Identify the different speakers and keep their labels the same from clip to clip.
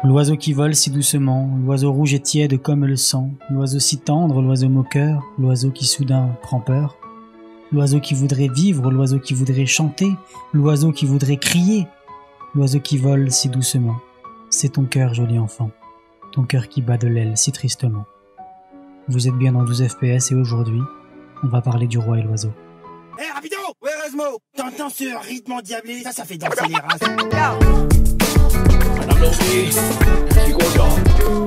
Speaker 1: L'oiseau qui vole si doucement, l'oiseau rouge et tiède comme le sang, l'oiseau si tendre, l'oiseau moqueur, l'oiseau qui soudain prend peur, l'oiseau qui voudrait vivre, l'oiseau qui voudrait chanter, l'oiseau qui voudrait crier, l'oiseau qui vole si doucement. C'est ton cœur, joli enfant, ton cœur qui bat de l'aile si tristement. Vous êtes bien dans 12 FPS et aujourd'hui, on va parler du roi et l'oiseau.
Speaker 2: Hé, rapido! Ouais, Erasmo! T'entends ce rythme endiablé? Ça fait danser les races.
Speaker 3: Madame Loki, je suis content.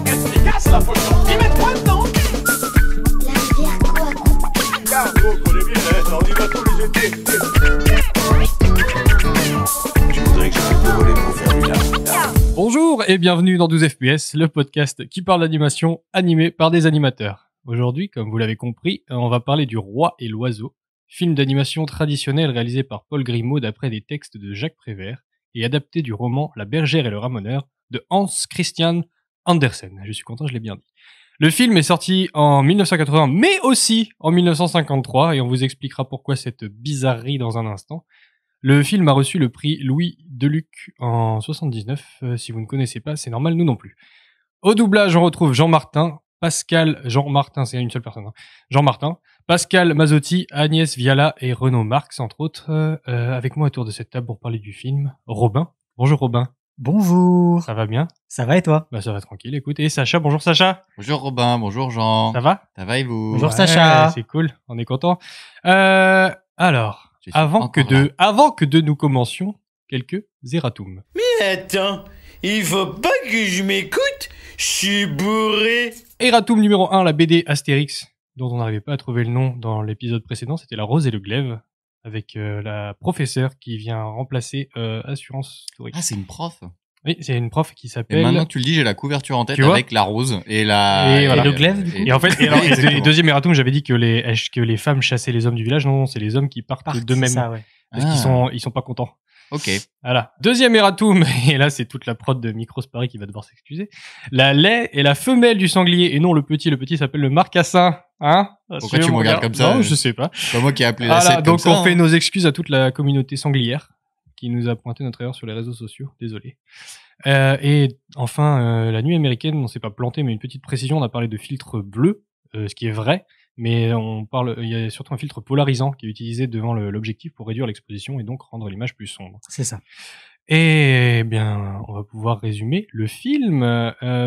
Speaker 3: Qu'est-ce qui casse la potion? Ils mettent quoi dedans? Vous connaissez bien, hein? On y va tous les étés. Je voudrais que j'arrête de voler pour faire du lard.
Speaker 4: Bonjour et bienvenue dans 12 FPS, le podcast qui parle d'animation animé par des animateurs. Aujourd'hui, comme vous l'avez compris, on va parler du Roi et l'Oiseau, film d'animation traditionnel réalisé par Paul Grimaud d'après des textes de Jacques Prévert et adapté du roman La bergère et le ramoneur de Hans Christian Andersen. Je suis content, je l'ai bien dit. Le film est sorti en 1980, mais aussi en 1953, et on vous expliquera pourquoi cette bizarrerie dans un instant. Le film a reçu le prix Louis Deluc en 79. Si vous ne connaissez pas, c'est normal, nous non plus. Au doublage, on retrouve Jean Martin, Jean Martin, c'est une seule personne, hein. Jean Martin, Pascal Mazzotti, Agnès Viala et Renaud Marx, entre autres. Avec moi autour de cette table pour parler du film, Robin. Bonjour Robin.
Speaker 1: Bonjour.
Speaker 4: Ça va bien?
Speaker 1: Ça va et toi?
Speaker 4: Bah ça va tranquille, écoute. Et Sacha, bonjour Sacha.
Speaker 5: Bonjour Robin, bonjour Jean.
Speaker 4: Ça va?
Speaker 5: Ça va et vous?
Speaker 1: Bonjour Sacha.
Speaker 4: C'est cool, on est content. Alors, avant que de nous commencions, quelques erratums.
Speaker 2: Mais attends, il faut pas que je m'écoute? Je suis bourré.
Speaker 4: Erratum numéro 1, la BD Astérix, dont on n'arrivait pas à trouver le nom dans l'épisode précédent, c'était La Rose et le Glaive, avec la professeure qui vient remplacer Assurance Touriste.
Speaker 5: Ah, c'est une prof.
Speaker 4: Oui, c'est une prof qui
Speaker 5: Et
Speaker 4: s'appelle...
Speaker 5: maintenant que tu le dis, j'ai la couverture en tête
Speaker 4: Tu vois
Speaker 5: avec la rose et la...
Speaker 4: Et voilà.
Speaker 1: le glaive, du coup.
Speaker 4: Et en fait,
Speaker 5: Exactement.
Speaker 4: deuxième erratum, j'avais dit que les femmes chassaient les hommes du village. Non, c'est les hommes qui partent d'eux-mêmes.
Speaker 1: C'est ça, ouais.
Speaker 4: Parce qu'ils sont pas contents.
Speaker 5: Ok.
Speaker 4: Voilà. Deuxième erratum, et là c'est toute la prod de Micros Paris qui va devoir s'excuser. La lait est la femelle du sanglier et non le petit. Le petit s'appelle le marcassin. Hein?
Speaker 5: Pourquoi tu me regardes comme ça?
Speaker 4: Non, je sais pas.
Speaker 5: C'est pas moi qui ai appelé la
Speaker 4: Voilà,
Speaker 5: scène comme
Speaker 4: donc
Speaker 5: ça.
Speaker 4: on fait nos excuses à toute la communauté sanglière qui nous a pointé notre erreur sur les réseaux sociaux. Désolé. Et enfin, la nuit américaine, on s'est pas planté, mais une petite précision, on a parlé de filtre bleu, ce qui est vrai, mais il y a surtout un filtre polarisant qui est utilisé devant l'objectif pour réduire l'exposition et donc rendre l'image plus sombre.
Speaker 1: C'est ça.
Speaker 4: Et bien, on va pouvoir résumer le film.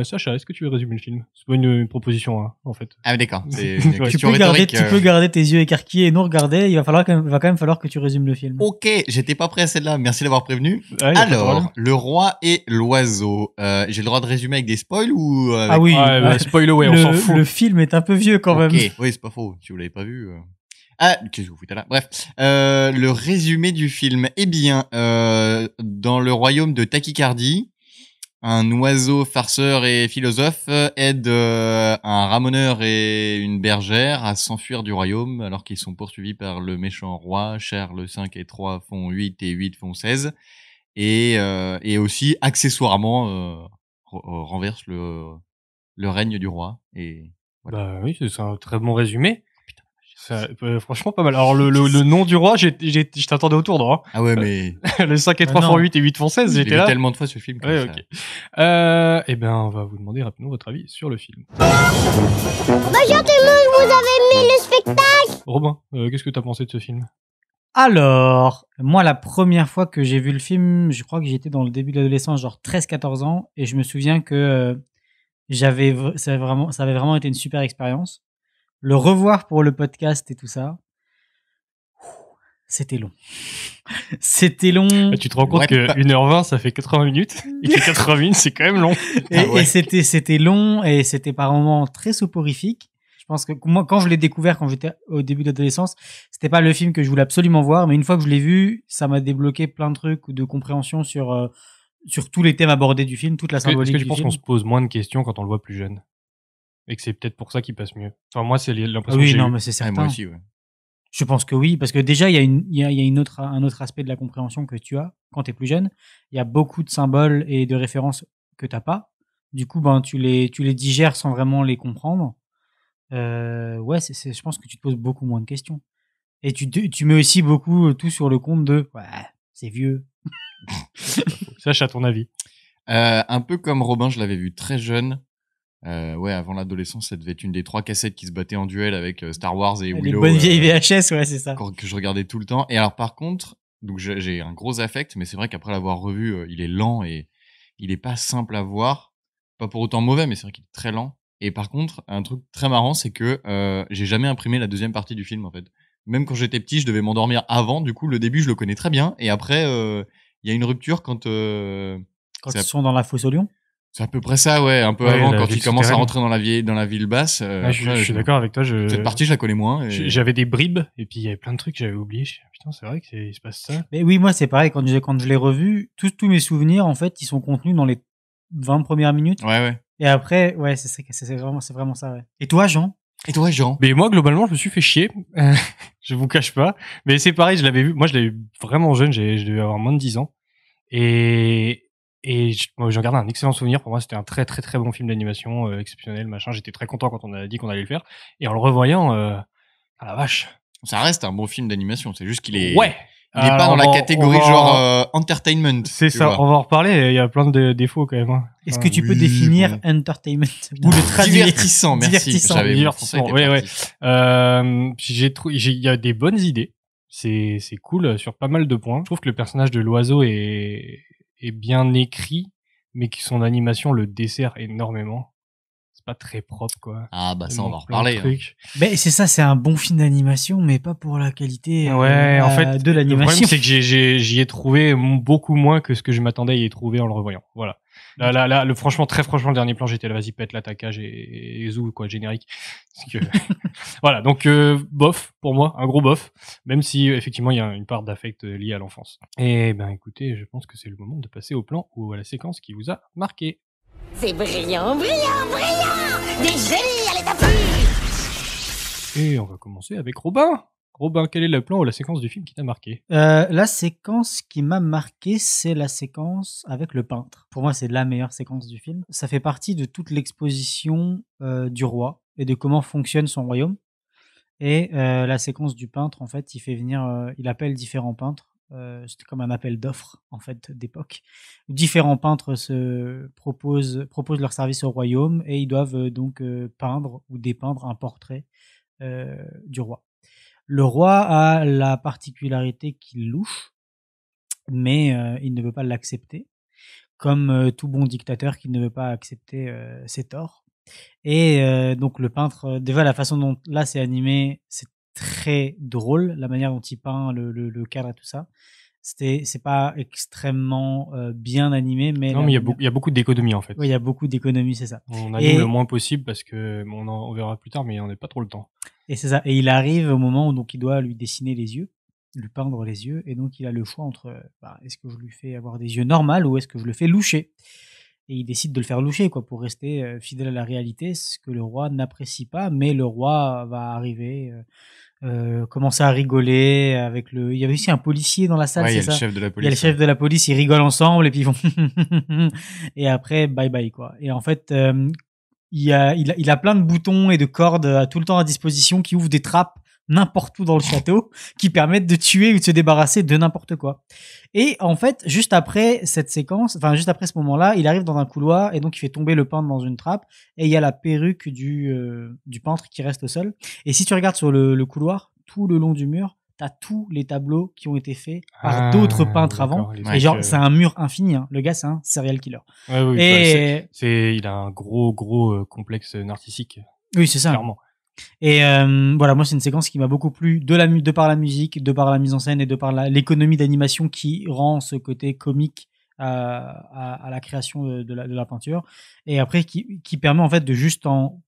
Speaker 4: Sacha, est-ce que tu veux résumer le film? C'est pas une proposition, hein, en fait.
Speaker 5: Ah, d'accord. C'est
Speaker 4: Tu
Speaker 5: une
Speaker 4: peux
Speaker 5: question
Speaker 1: Tu
Speaker 5: rhétorique.
Speaker 1: peux garder tes yeux écarquillés et nous regarder. Il va quand même falloir que tu résumes le film.
Speaker 5: Ok, j'étais pas prêt à celle-là. Merci d'avoir prévenu.
Speaker 4: Ouais, y a pas de problème.
Speaker 5: Alors, le roi et l'oiseau. J'ai le droit de résumer avec des spoils ou avec...
Speaker 1: Ah oui.
Speaker 4: Ouais, bah, spoil away, on s'en fout.
Speaker 1: Le film est un peu vieux quand
Speaker 5: Ok,
Speaker 1: même.
Speaker 5: oui, c'est pas faux. Si vous l'avez pas vu. Ah, qu'est-ce que vous foutez là? Bref, le résumé du film. Eh bien, dans le royaume de Tachycardie, un oiseau farceur et philosophe aide un ramoneur et une bergère à s'enfuir du royaume alors qu'ils sont poursuivis par le méchant roi. Charles 5 et 3 font 8 et 8 font 16. Et aussi, accessoirement, renverse le règne du roi. Et voilà.
Speaker 4: Bah oui, c'est un très bon résumé. Ça, franchement pas mal. Alors le nom du roi, je t'attendais au tournant. Hein.
Speaker 5: Ah ouais, mais
Speaker 4: Le 5 et 3
Speaker 1: non.
Speaker 4: font 8 et 8 font 16,
Speaker 5: j'ai
Speaker 4: j'étais
Speaker 5: vu
Speaker 4: là.
Speaker 5: tellement de fois ce film. que
Speaker 4: Ouais,
Speaker 5: ça-
Speaker 4: ok. Eh ben, on va vous demander rapidement votre avis sur le film.
Speaker 6: Bonjour tout le monde, vous avez aimé le spectacle?
Speaker 4: Robin, qu'est-ce que t'as pensé de ce film?
Speaker 1: Alors, moi, la première fois que j'ai vu le film, je crois que j'étais dans le début de l'adolescence, genre 13-14 ans, et je me souviens que ça avait vraiment été une super expérience. Le revoir pour le podcast et tout ça, c'était long. C'était long.
Speaker 4: Bah, tu te rends compte
Speaker 5: Ouais,
Speaker 4: que
Speaker 5: bah-
Speaker 4: 1h20, ça fait 80 minutes, et que 80 minutes, c'est quand même long.
Speaker 1: Et,
Speaker 5: Ah ouais.
Speaker 1: et c'était long et c'était par moments très soporifique. Je pense que moi, quand je l'ai découvert, quand j'étais au début de l'adolescence, c'était pas le film que je voulais absolument voir, mais une fois que je l'ai vu, ça m'a débloqué plein de trucs de compréhension sur tous les thèmes abordés du film, toute la
Speaker 4: Est-ce que
Speaker 1: symbolique
Speaker 4: tu
Speaker 1: du
Speaker 4: penses
Speaker 1: film.
Speaker 4: qu'on se pose moins de questions quand on le voit plus jeune? Et que c'est peut-être pour ça qu'il passe mieux? Enfin, moi, c'est
Speaker 1: Ah
Speaker 4: l'impression que
Speaker 1: oui,
Speaker 4: j'ai
Speaker 1: non,
Speaker 4: eue.
Speaker 1: mais c'est
Speaker 5: Ah,
Speaker 1: certain.
Speaker 5: moi aussi, ouais.
Speaker 1: Je pense que oui, parce que déjà, il y a un autre aspect de la compréhension que tu as quand tu es plus jeune. Il y a beaucoup de symboles et de références que tu n'as pas. Du coup, ben, tu les digères sans vraiment les comprendre. Ouais, je pense que tu te poses beaucoup moins de questions. Et tu mets aussi beaucoup tout sur le compte de ouais, c'est vieux.
Speaker 4: Sache à ton avis.
Speaker 5: Un peu comme Robin, je l'avais vu très jeune. Ouais, avant l'adolescence, ça devait être une des 3 cassettes qui se battaient en duel avec Star Wars et
Speaker 1: Les
Speaker 5: Willow.
Speaker 1: bonnes vieilles VHS, ouais, c'est ça.
Speaker 5: Que je regardais tout le temps. Et alors, par contre, donc j'ai un gros affect, mais c'est vrai qu'après l'avoir revu, il est lent et il est pas simple à voir. Pas pour autant mauvais, mais c'est vrai qu'il est très lent. Et par contre, un truc très marrant, c'est que j'ai jamais imprimé la deuxième partie du film, en fait. Même quand j'étais petit, je devais m'endormir avant. Du coup, le début, je le connais très bien. Et après, il y a une rupture quand
Speaker 1: ils sont dans la fosse au lion.
Speaker 5: c'est à peu près ça, ouais. Un peu
Speaker 4: Ouais,
Speaker 5: avant,
Speaker 4: la
Speaker 5: quand
Speaker 4: ville
Speaker 5: il commence à
Speaker 4: souterraine.
Speaker 5: rentrer dans la ville basse.
Speaker 4: Ouais, je suis d'accord avec toi.
Speaker 5: Cette partie, je la connais moins. Et...
Speaker 4: J'avais des bribes, et puis il y avait plein de trucs que j'avais oubliés. Putain, c'est vrai qu'il se passe ça.
Speaker 1: Mais oui, moi, c'est pareil. Quand je l'ai revu, tous mes souvenirs, en fait, ils sont contenus dans les 20 premières minutes.
Speaker 5: Ouais.
Speaker 1: Et après, ouais, c'est vraiment ça, ouais. Et toi, Jean?
Speaker 5: Et toi, Jean?
Speaker 4: Mais moi, globalement, je me suis fait chier. Je vous cache pas. Mais c'est pareil, je l'avais vu. Moi, je l'avais vu vraiment jeune. Je devais avoir moins de 10 ans. Et moi, j'en garde un excellent souvenir. Pour moi, c'était un très, très, très bon film d'animation, exceptionnel, machin. J'étais très content quand on a dit qu'on allait le faire. Et en le revoyant, ah la vache.
Speaker 5: Ça reste un bon film d'animation. C'est juste qu'il est.
Speaker 4: Ouais.
Speaker 5: Il est pas dans la catégorie genre entertainment.
Speaker 4: C'est ça.
Speaker 5: vois.
Speaker 4: On va en reparler. Il y a plein de défauts quand même. Hein.
Speaker 1: Est-ce que tu peux
Speaker 5: oui,
Speaker 1: définir
Speaker 5: bon.
Speaker 1: entertainment ou le traduire?
Speaker 5: Divertissant, merci.
Speaker 1: Divertissant.
Speaker 5: J'avais
Speaker 4: Divertissant, ouais. Il y a des bonnes idées. C'est cool sur pas mal de points. Je trouve que le personnage de l'oiseau est bien écrit, mais que son animation le dessert énormément. C'est pas très propre, quoi.
Speaker 5: Ah bah ça, on va en
Speaker 4: Plein de
Speaker 5: reparler. Hein.
Speaker 4: trucs.
Speaker 1: Ben, c'est ça, c'est un bon film d'animation, mais pas pour la qualité
Speaker 4: Ouais, en fait,
Speaker 1: de
Speaker 4: le
Speaker 1: l'animation.
Speaker 4: problème, c'est que j'y ai trouvé beaucoup moins que ce que je m'attendais à y trouver en le revoyant. Voilà. Là, franchement, le dernier plan, j'étais là, vas-y, pète l'attaquage et zou, quoi, générique. Parce que... voilà. Donc, bof, pour moi, un gros bof. Même si, effectivement, il y a une part d'affect liée à l'enfance. Et ben, écoutez, je pense que c'est le moment de passer au plan ou à la séquence qui vous a marqué.
Speaker 7: C'est brillant, brillant, brillant! Des génies à l'état pur!
Speaker 4: Et on va commencer avec Robin. Robin, quel est le plan ou la séquence du film qui t'a marqué?
Speaker 1: La séquence qui m'a marqué, c'est la séquence avec le peintre. Pour moi, c'est la meilleure séquence du film. Ça fait partie de toute l'exposition du roi et de comment fonctionne son royaume. Et la séquence du peintre, en fait, il appelle différents peintres. C'était comme un appel d'offres, en fait, d'époque. Différents peintres proposent leur service au royaume et ils doivent donc peindre ou dépeindre un portrait du roi. Le roi a la particularité qu'il louche, mais il ne veut pas l'accepter, comme tout bon dictateur qui ne veut pas accepter ses torts. Et donc le peintre, déjà la façon dont là c'est animé, c'est très drôle, la manière dont il peint le cadre et tout ça. C'est pas extrêmement bien animé, mais
Speaker 4: Non, mais il y a beaucoup d'économies en fait.
Speaker 1: Oui, il y a beaucoup d'économies, c'est ça.
Speaker 4: On anime le moins possible parce que on verra plus tard, mais on n'a pas trop le temps.
Speaker 1: Et c'est ça. Et il arrive au moment où donc il doit lui dessiner les yeux, lui peindre les yeux, et donc il a le choix entre est-ce que je lui fais avoir des yeux normaux ou est-ce que je le fais loucher. Et il décide de le faire loucher, quoi, pour rester fidèle à la réalité, ce que le roi n'apprécie pas. Mais le roi va arriver, commencer à rigoler avec le. Il y avait aussi un policier dans la salle, c'est ça.
Speaker 5: Il y a le chef de la police.
Speaker 1: Il y a le chef de la police, ils rigolent ensemble et puis ils vont. Et après, bye bye, quoi. Et en fait, il a plein de boutons et de cordes tout le temps à disposition qui ouvrent des trappes n'importe où dans le château qui permettent de tuer ou de se débarrasser de n'importe quoi. Et en fait, juste après cette séquence, enfin juste après ce moment-là, il arrive dans un couloir et donc il fait tomber le peintre dans une trappe et il y a la perruque du peintre qui reste au sol. Et si tu regardes sur le couloir, tout le long du mur, t'as tous les tableaux qui ont été faits par d'autres peintres avant. Et genre, c'est un mur infini, hein. Le gars, c'est un serial killer.
Speaker 4: Ouais, oui,
Speaker 1: et
Speaker 4: il a un gros complexe narcissique.
Speaker 1: Oui, c'est ça.
Speaker 4: Clairement.
Speaker 1: Et voilà, moi c'est une séquence qui m'a beaucoup plu de par la musique, de par la mise en scène et de par l'économie d'animation qui rend ce côté comique à la création de la peinture, et après qui permet en fait de juste en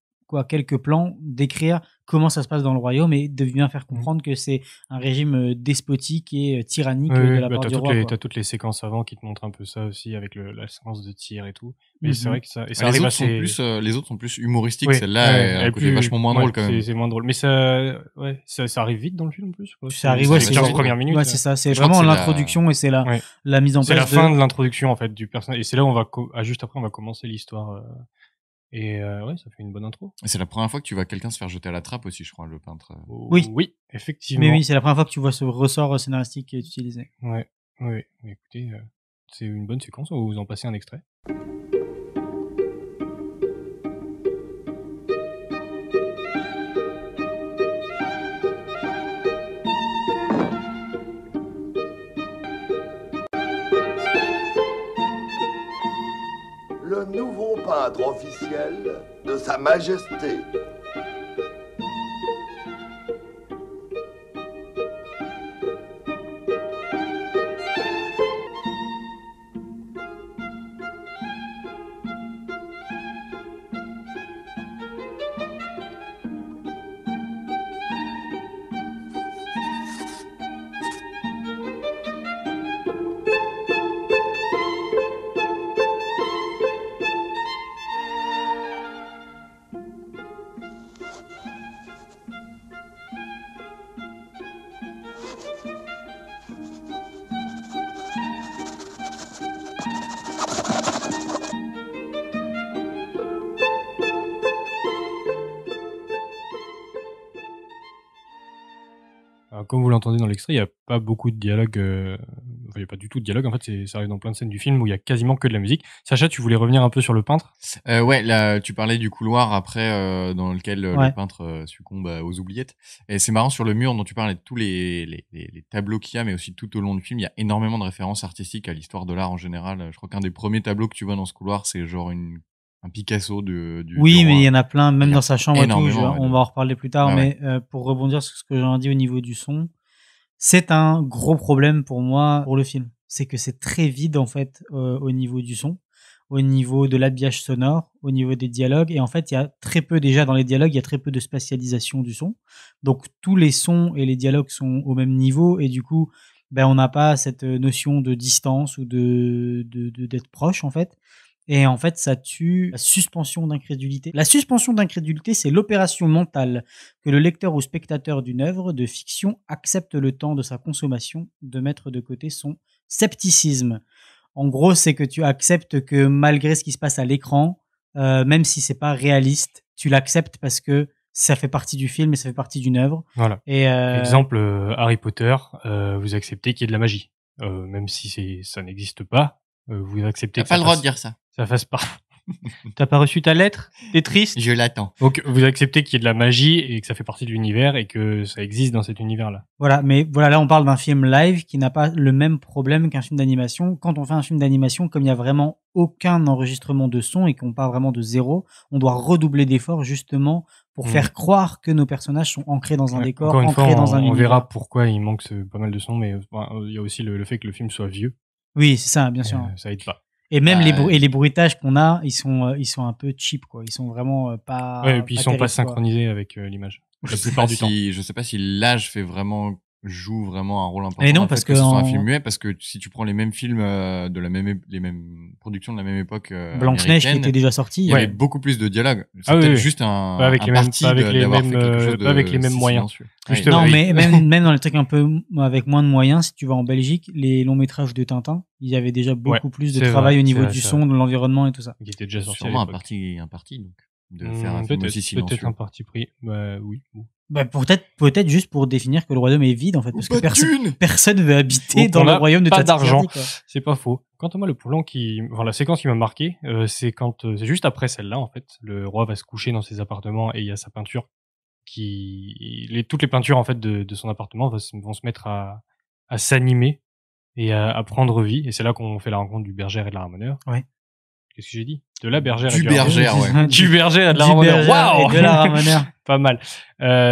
Speaker 1: quelques plans, décrire comment ça se passe dans le royaume et de bien faire comprendre que c'est un régime despotique et tyrannique de la part du roi.
Speaker 4: T'as toutes les séquences avant qui te montrent un peu ça aussi, avec la séquence de tir et tout. Mais c'est vrai que ça
Speaker 5: les
Speaker 4: arrive
Speaker 5: les autres sont plus humoristiques.
Speaker 4: Oui,
Speaker 5: Celle-là est un côté vachement moins drôle quand même.
Speaker 4: C'est moins drôle. Mais ça arrive vite dans le film en plus.
Speaker 1: Ça arrive,
Speaker 4: c'est les 15 premières minutes.
Speaker 1: Ouais, c'est ça. C'est vraiment l'introduction et c'est la mise en place.
Speaker 4: C'est la fin de l'introduction, en fait, du personnage. Et c'est là où juste après, on va commencer l'histoire. Et ça fait une bonne intro.
Speaker 5: Et c'est la première fois que tu vois quelqu'un se faire jeter à la trappe aussi, je crois, le peintre.
Speaker 4: Oui, effectivement.
Speaker 1: Mais oui, c'est la première fois que tu vois ce ressort scénaristique qui est utilisé.
Speaker 4: Ouais. Mais écoutez, c'est une bonne séquence. On va vous en passer un extrait.
Speaker 8: Le nouveau peintre officiel de Sa Majesté.
Speaker 4: Comme vous l'entendez dans l'extrait, il n'y a pas beaucoup de dialogue. Il n'y a pas du tout de dialogue. En fait, ça arrive dans plein de scènes du film où il y a quasiment que de la musique. Sacha, tu voulais revenir un peu sur le peintre ?
Speaker 5: Ouais, là, tu parlais du couloir après dans lequel le peintre succombe aux oubliettes. Et c'est marrant, sur le mur dont tu parlais, de tous les tableaux qu'il y a, mais aussi tout au long du film, il y a énormément de références artistiques à l'histoire de l'art en général. Je crois qu'un des premiers tableaux que tu vois dans ce couloir, c'est genre un Picasso du
Speaker 1: Oui, mais
Speaker 5: roi.
Speaker 1: il y en a plein, même dans sa chambre et tout.
Speaker 5: Énormément,
Speaker 1: On va en reparler plus tard, mais pour rebondir sur ce que j'en ai dit au niveau du son, c'est un gros problème pour moi pour le film. C'est que c'est très vide en fait au niveau du son, au niveau de l'habillage sonore, au niveau des dialogues. Et en fait, il y a très peu, déjà dans les dialogues, il y a très peu de spatialisation du son. Donc tous les sons et les dialogues sont au même niveau et du coup, on n'a pas cette notion de distance ou d'être proche en fait. Et en fait, ça tue la suspension d'incrédulité. La suspension d'incrédulité, c'est l'opération mentale que le lecteur ou spectateur d'une œuvre de fiction accepte le temps de sa consommation de mettre de côté son scepticisme. En gros, c'est que tu acceptes que malgré ce qui se passe à l'écran, même si c'est pas réaliste, tu l'acceptes parce que ça fait partie du film et ça fait partie d'une œuvre.
Speaker 4: Voilà.
Speaker 1: Et
Speaker 4: exemple, Harry Potter, vous acceptez qu'il y ait de la magie. Même si ça n'existe pas, vous acceptez que
Speaker 5: T'as pas le droit de dire ça.
Speaker 4: Ça fasse pas. T'as pas reçu ta lettre? T'es triste?
Speaker 5: Je l'attends.
Speaker 4: Donc, vous acceptez qu'il y ait de la magie et que ça fait partie de l'univers et que ça existe dans cet univers-là.
Speaker 1: Voilà, mais voilà, là, on parle d'un film live qui n'a pas le même problème qu'un film d'animation. Quand on fait un film d'animation, comme il y a vraiment aucun enregistrement de son et qu'on part vraiment de zéro, on doit redoubler d'efforts justement pour faire croire que nos personnages sont ancrés dans un décor, ancrés dans un univers.
Speaker 4: On verra pourquoi il manque pas mal de son, mais il y a aussi le fait que le film soit vieux.
Speaker 1: Oui, c'est ça, bien sûr.
Speaker 4: Ça aide pas.
Speaker 1: Et même les bruitages qu'on a, ils sont un peu cheap, quoi. Ils sont vraiment pas.
Speaker 4: Ouais, et puis ils sont pas synchronisés
Speaker 1: quoi.
Speaker 4: avec l'image.
Speaker 5: La plupart du temps. Je sais pas si l'âge joue vraiment un rôle important.
Speaker 1: Et non, parce que
Speaker 5: ce soit un film muet, parce que si tu prends les mêmes films les mêmes productions de la même époque,
Speaker 1: Blanche-Neige qui était déjà sorti,
Speaker 5: il y avait beaucoup plus de dialogue. C'était juste un parti d'avoir fait quelque chose de
Speaker 4: avec les mêmes moyens.
Speaker 1: Non, mais même dans les trucs un peu avec moins de moyens, si tu vas en Belgique, les longs métrages de Tintin, il y avait déjà beaucoup plus de travail au niveau du son, de l'environnement et tout ça.
Speaker 4: Qui était déjà sorti.
Speaker 5: Sûrement un parti donc de faire un film aussi silencieux.
Speaker 4: Peut-être un parti pris. Oui.
Speaker 1: Peut-être juste pour définir que le royaume est vide en fait, parce que personne veut habiter dans le royaume de
Speaker 4: pas d'argent.
Speaker 1: Tatsiki.
Speaker 4: C'est pas faux. Quant à moi, le plan la séquence qui m'a marqué, c'est c'est juste après celle-là en fait, le roi va se coucher dans ses appartements et il y a sa peinture toutes les peintures en fait de son appartement vont se mettre à s'animer et à prendre vie. Et c'est là qu'on fait la rencontre du bergère et de la ramoneur.
Speaker 1: Ouais.
Speaker 4: Qu'est-ce que j'ai dit? De la bergère
Speaker 5: et du bergère, ouais.
Speaker 4: Du bergère et de la ramoneur. Waouh!
Speaker 1: Et de la ramoneur.
Speaker 4: Pas mal.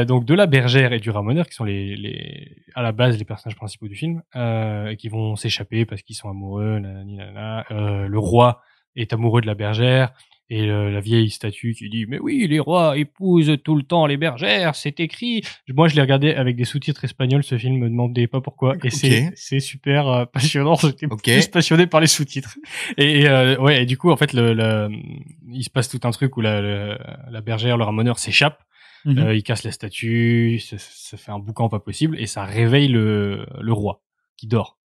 Speaker 4: Donc de la bergère et du ramoneur qui sont à la base les personnages principaux du film, et qui vont s'échapper parce qu'ils sont amoureux, le roi est amoureux de la bergère. Et la vieille statue qui dit mais oui, les rois épousent tout le temps les bergères, c'est écrit. Moi je l'ai regardé avec des sous-titres espagnols, ce film, me demandez pas pourquoi, et c'est super passionnant. J'étais plus passionné par les sous-titres. Et ouais, et du coup en fait il se passe tout un truc où la bergère, le ramoneur s'échappe. Il casse la statue, ça fait un boucan pas possible, et ça réveille le roi qui dort.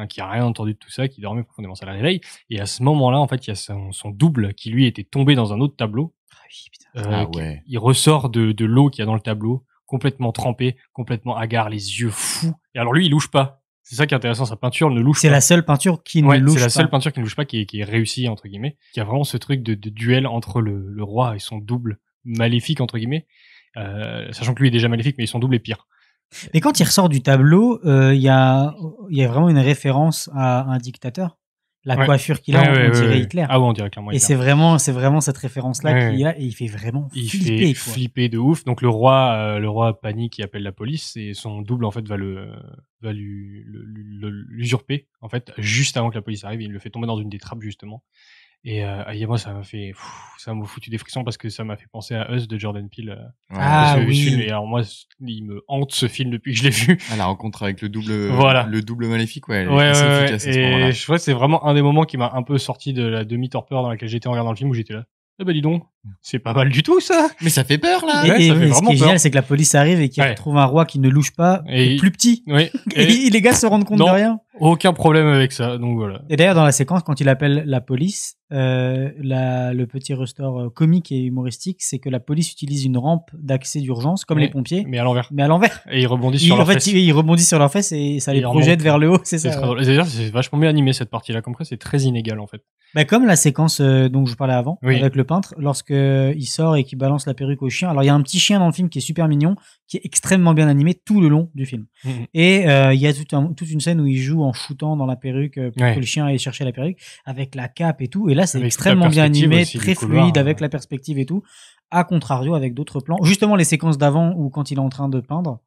Speaker 4: Qui a rien entendu de tout ça, qui dormait profondément, ça la réveille. Et à ce moment-là, en fait, il y a son double qui lui était tombé dans un autre tableau.
Speaker 5: Ouais.
Speaker 4: Il ressort de l'eau qu'il y a dans le tableau, complètement trempé, complètement hagard, les yeux fous. Et alors lui, il louche pas. C'est ça qui est intéressant, sa peinture ne louche pas.
Speaker 1: C'est la seule peinture qui ne louche pas.
Speaker 4: C'est la seule peinture qui ne louche pas, qui est réussie, entre guillemets. Qui a vraiment ce truc de duel entre le roi et son double maléfique, entre guillemets. Sachant que lui est déjà maléfique, mais son double est pire.
Speaker 1: Mais quand il ressort du tableau, il y a vraiment une référence à un dictateur. La coiffure qu'il a, on dirait Hitler.
Speaker 4: Ah ouais, on dirait clairement
Speaker 1: Hitler. Et c'est vraiment cette référence-là qu'il a, et il fait vraiment flipper.
Speaker 4: Flipper de ouf. Donc le roi panique, il appelle la police, et son double, en fait, va l'usurper, en fait, juste avant que la police arrive. Il le fait tomber dans une des trappes, justement. Et moi, ça m'a foutu des frissons, parce que ça m'a fait penser à Us de Jordan Peele.
Speaker 1: Oui.
Speaker 4: Et alors moi, il me hante, ce film, depuis que je l'ai vu.
Speaker 5: La rencontre avec le double maléfique,
Speaker 4: ouais, efficace à ce moment-là. Et je vois, c'est vraiment un des moments qui m'a un peu sorti de la demi-torpeur dans laquelle j'étais en regardant le film, où j'étais là. Ah bah dis donc, c'est pas mal du tout, ça.
Speaker 5: Mais ça fait peur, là.
Speaker 1: Et ce qui est génial, c'est que la police arrive et qu'il retrouve un roi qui ne louche pas, et plus petit. Et les gars se rendent compte de rien.
Speaker 4: Aucun problème avec ça, donc voilà.
Speaker 1: Et d'ailleurs, dans la séquence, quand il appelle la police, le petit ressort comique et humoristique, c'est que la police utilise une rampe d'accès d'urgence, comme les pompiers.
Speaker 4: Mais à l'envers.
Speaker 1: Et
Speaker 4: ils rebondissent sur leurs fesses.
Speaker 1: Ils rebondissent sur leurs fesses et ça les projette vers le haut, c'est ça.
Speaker 4: Très drôle. D'ailleurs, c'est vachement bien animé, cette partie-là. Comme ça, c'est très inégal, en fait.
Speaker 1: Bah, comme la séquence dont je parlais avant, avec le peintre, lorsque il sort et qu'il balance la perruque au chien. Alors, il y a un petit chien dans le film qui est super mignon, qui est extrêmement bien animé tout le long du film. Et il y a toute une scène où il joue en shootant dans la perruque pour que le chien aille chercher la perruque, avec la cape et tout. Et là, c'est extrêmement bien animé, très fluide, avec la perspective et tout. À contrario, avec d'autres plans. Justement, les séquences d'avant, où quand il est en train de peindre,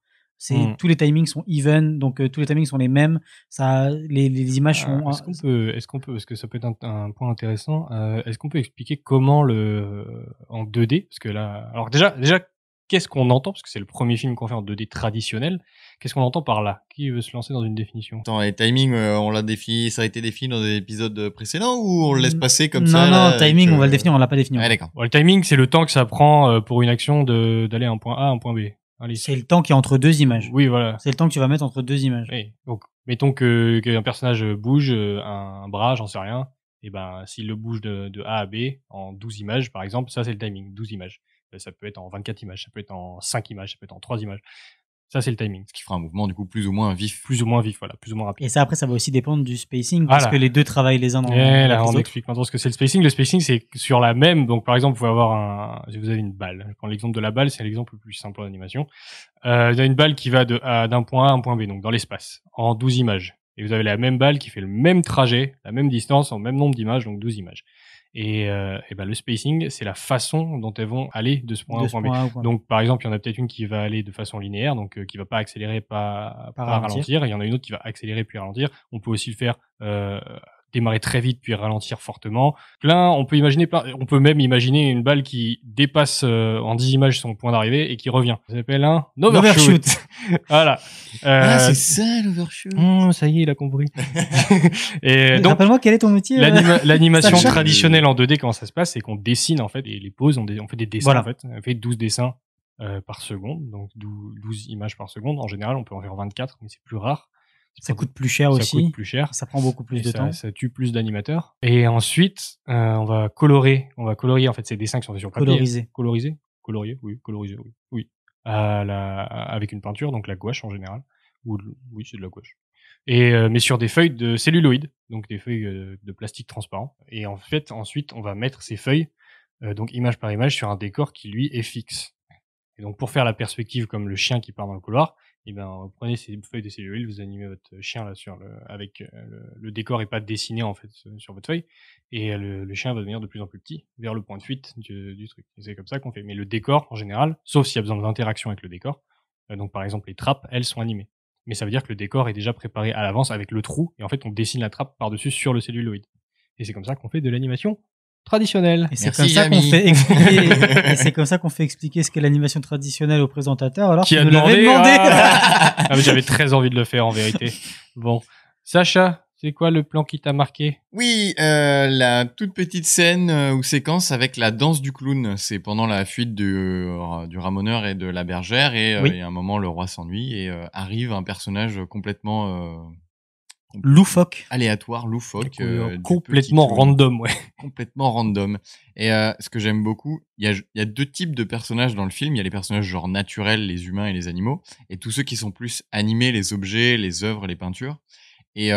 Speaker 1: tous les timings sont even, donc tous les timings sont les mêmes. Ça, les images sont.
Speaker 4: Est-ce qu'on peut, parce que ça peut être un point intéressant. Est-ce qu'on peut expliquer comment en 2D, parce que là, alors déjà, qu'est-ce qu'on entend, parce que c'est le premier film qu'on fait en 2D traditionnel. Qu'est-ce qu'on entend par là? Qui veut se lancer dans une définition?
Speaker 5: Attends, les timings, on l'a défini, ça a été défini dans des épisodes précédents, ou on le laisse passer comme ça?
Speaker 1: Non, timing, on va le définir, on l'a pas défini.
Speaker 5: Ouais, d'accord.
Speaker 4: Le timing, c'est le temps que ça prend pour une action d'aller à un point A à un point B. Allez.
Speaker 1: C'est le temps qui est entre deux images.
Speaker 4: Oui, voilà.
Speaker 1: C'est le temps que tu vas mettre entre deux images.
Speaker 4: Oui. Donc, mettons qu'un personnage bouge un bras, j'en sais rien. Et ben, s'il le bouge de A à B en 12 images, par exemple, ça, c'est le timing, 12 images. Ça peut être en 24 images, ça peut être en 5 images, ça peut être en 3 images. Ça, c'est le timing.
Speaker 5: Ce qui fera un mouvement, du coup, plus ou moins vif.
Speaker 4: Plus ou moins vif, voilà, plus ou moins rapide.
Speaker 1: Et ça, après, ça va aussi dépendre du spacing, parce que les deux travaillent les uns dans
Speaker 4: là, on explique maintenant ce que c'est le spacing. Le spacing, c'est sur la même. Donc, par exemple, vous pouvez avoir si vous avez une balle. Je prends l'exemple de la balle, c'est l'exemple le plus simple en animation. Vous avez une balle qui va d'un point A à un point B, donc dans l'espace, en 12 images. Et vous avez la même balle qui fait le même trajet, la même distance, en même nombre d'images, donc 12 images. Et ben le spacing, c'est la façon dont elles vont aller de ce point A au point B. Donc, par exemple, il y en a peut-être une qui va aller de façon linéaire, donc qui va pas accélérer, pas ralentir. Il y en a une autre qui va accélérer puis ralentir. On peut aussi le faire démarrer très vite puis ralentir fortement. Là, on peut même imaginer une balle qui dépasse en 10 images son point d'arrivée et qui revient. Ça s'appelle un overshoot. Voilà.
Speaker 5: C'est ça, l'overshoot.
Speaker 4: Ça y est, il a compris. Et donc,
Speaker 1: rappelle-moi, quel est ton métier?
Speaker 4: L'animation traditionnelle en 2D, comment ça se passe, c'est qu'on dessine, en fait, et les poses, on fait des dessins, en fait. On fait 12 dessins par seconde, donc 12 images par seconde. En général, on peut en faire 24, mais c'est plus rare.
Speaker 1: Ça coûte plus cher aussi.
Speaker 4: Ça coûte plus cher.
Speaker 1: Ça prend beaucoup plus de temps.
Speaker 4: Ça tue plus d'animateurs. Et ensuite, on va colorier, en fait, ces dessins qui sont faits sur papier. Colorier, oui. Avec une peinture, donc la gouache en général. Oui, c'est de la gouache. Et mais sur des feuilles de celluloïd, donc des feuilles de plastique transparent. Et en fait, ensuite, on va mettre ces feuilles, donc image par image, sur un décor qui lui est fixe. Et donc, pour faire la perspective comme le chien qui part dans le couloir, vous prenez ces feuilles de celluloïd, vous animez votre chien là avec le décor est pas dessiné en fait sur votre feuille, et le chien va devenir de plus en plus petit vers le point de fuite du truc. Et c'est comme ça qu'on fait. Mais le décor en général, sauf s'il y a besoin d'interaction avec le décor, donc par exemple les trappes, elles sont animées. Mais ça veut dire que le décor est déjà préparé à l'avance avec le trou, et en fait on dessine la trappe par-dessus sur le celluloïd. Et c'est comme ça qu'on fait de l'animation traditionnelle.
Speaker 1: Et c'est
Speaker 5: Merci,
Speaker 1: comme ça qu'on
Speaker 5: Jamy.
Speaker 1: fait expliquer. Et c'est comme ça qu'on fait expliquer ce qu'est l'animation traditionnelle au présentateur. Alors
Speaker 4: Qui
Speaker 1: qu'il
Speaker 4: a
Speaker 1: nous l'avait demandé.
Speaker 4: Ah, mais j'avais très envie de le faire en vérité. Bon, Sacha, c'est quoi le plan qui t'a marqué?
Speaker 5: Oui, la toute petite scène ou séquence avec la danse du clown. C'est pendant la fuite du ramoneur et de la bergère. Et
Speaker 1: Oui.
Speaker 5: il y a un moment, le roi s'ennuie et arrive un personnage complètement
Speaker 1: Loufoque.
Speaker 5: aléatoire, loufoque. du
Speaker 4: Complètement
Speaker 5: petit clown.
Speaker 4: random, ouais.
Speaker 5: Complètement random. Et ce que j'aime beaucoup, il y a deux types de personnages dans le film. Il y a les personnages genre naturels, les humains et les animaux, et tous ceux qui sont plus animés, les objets, les œuvres, les peintures. Et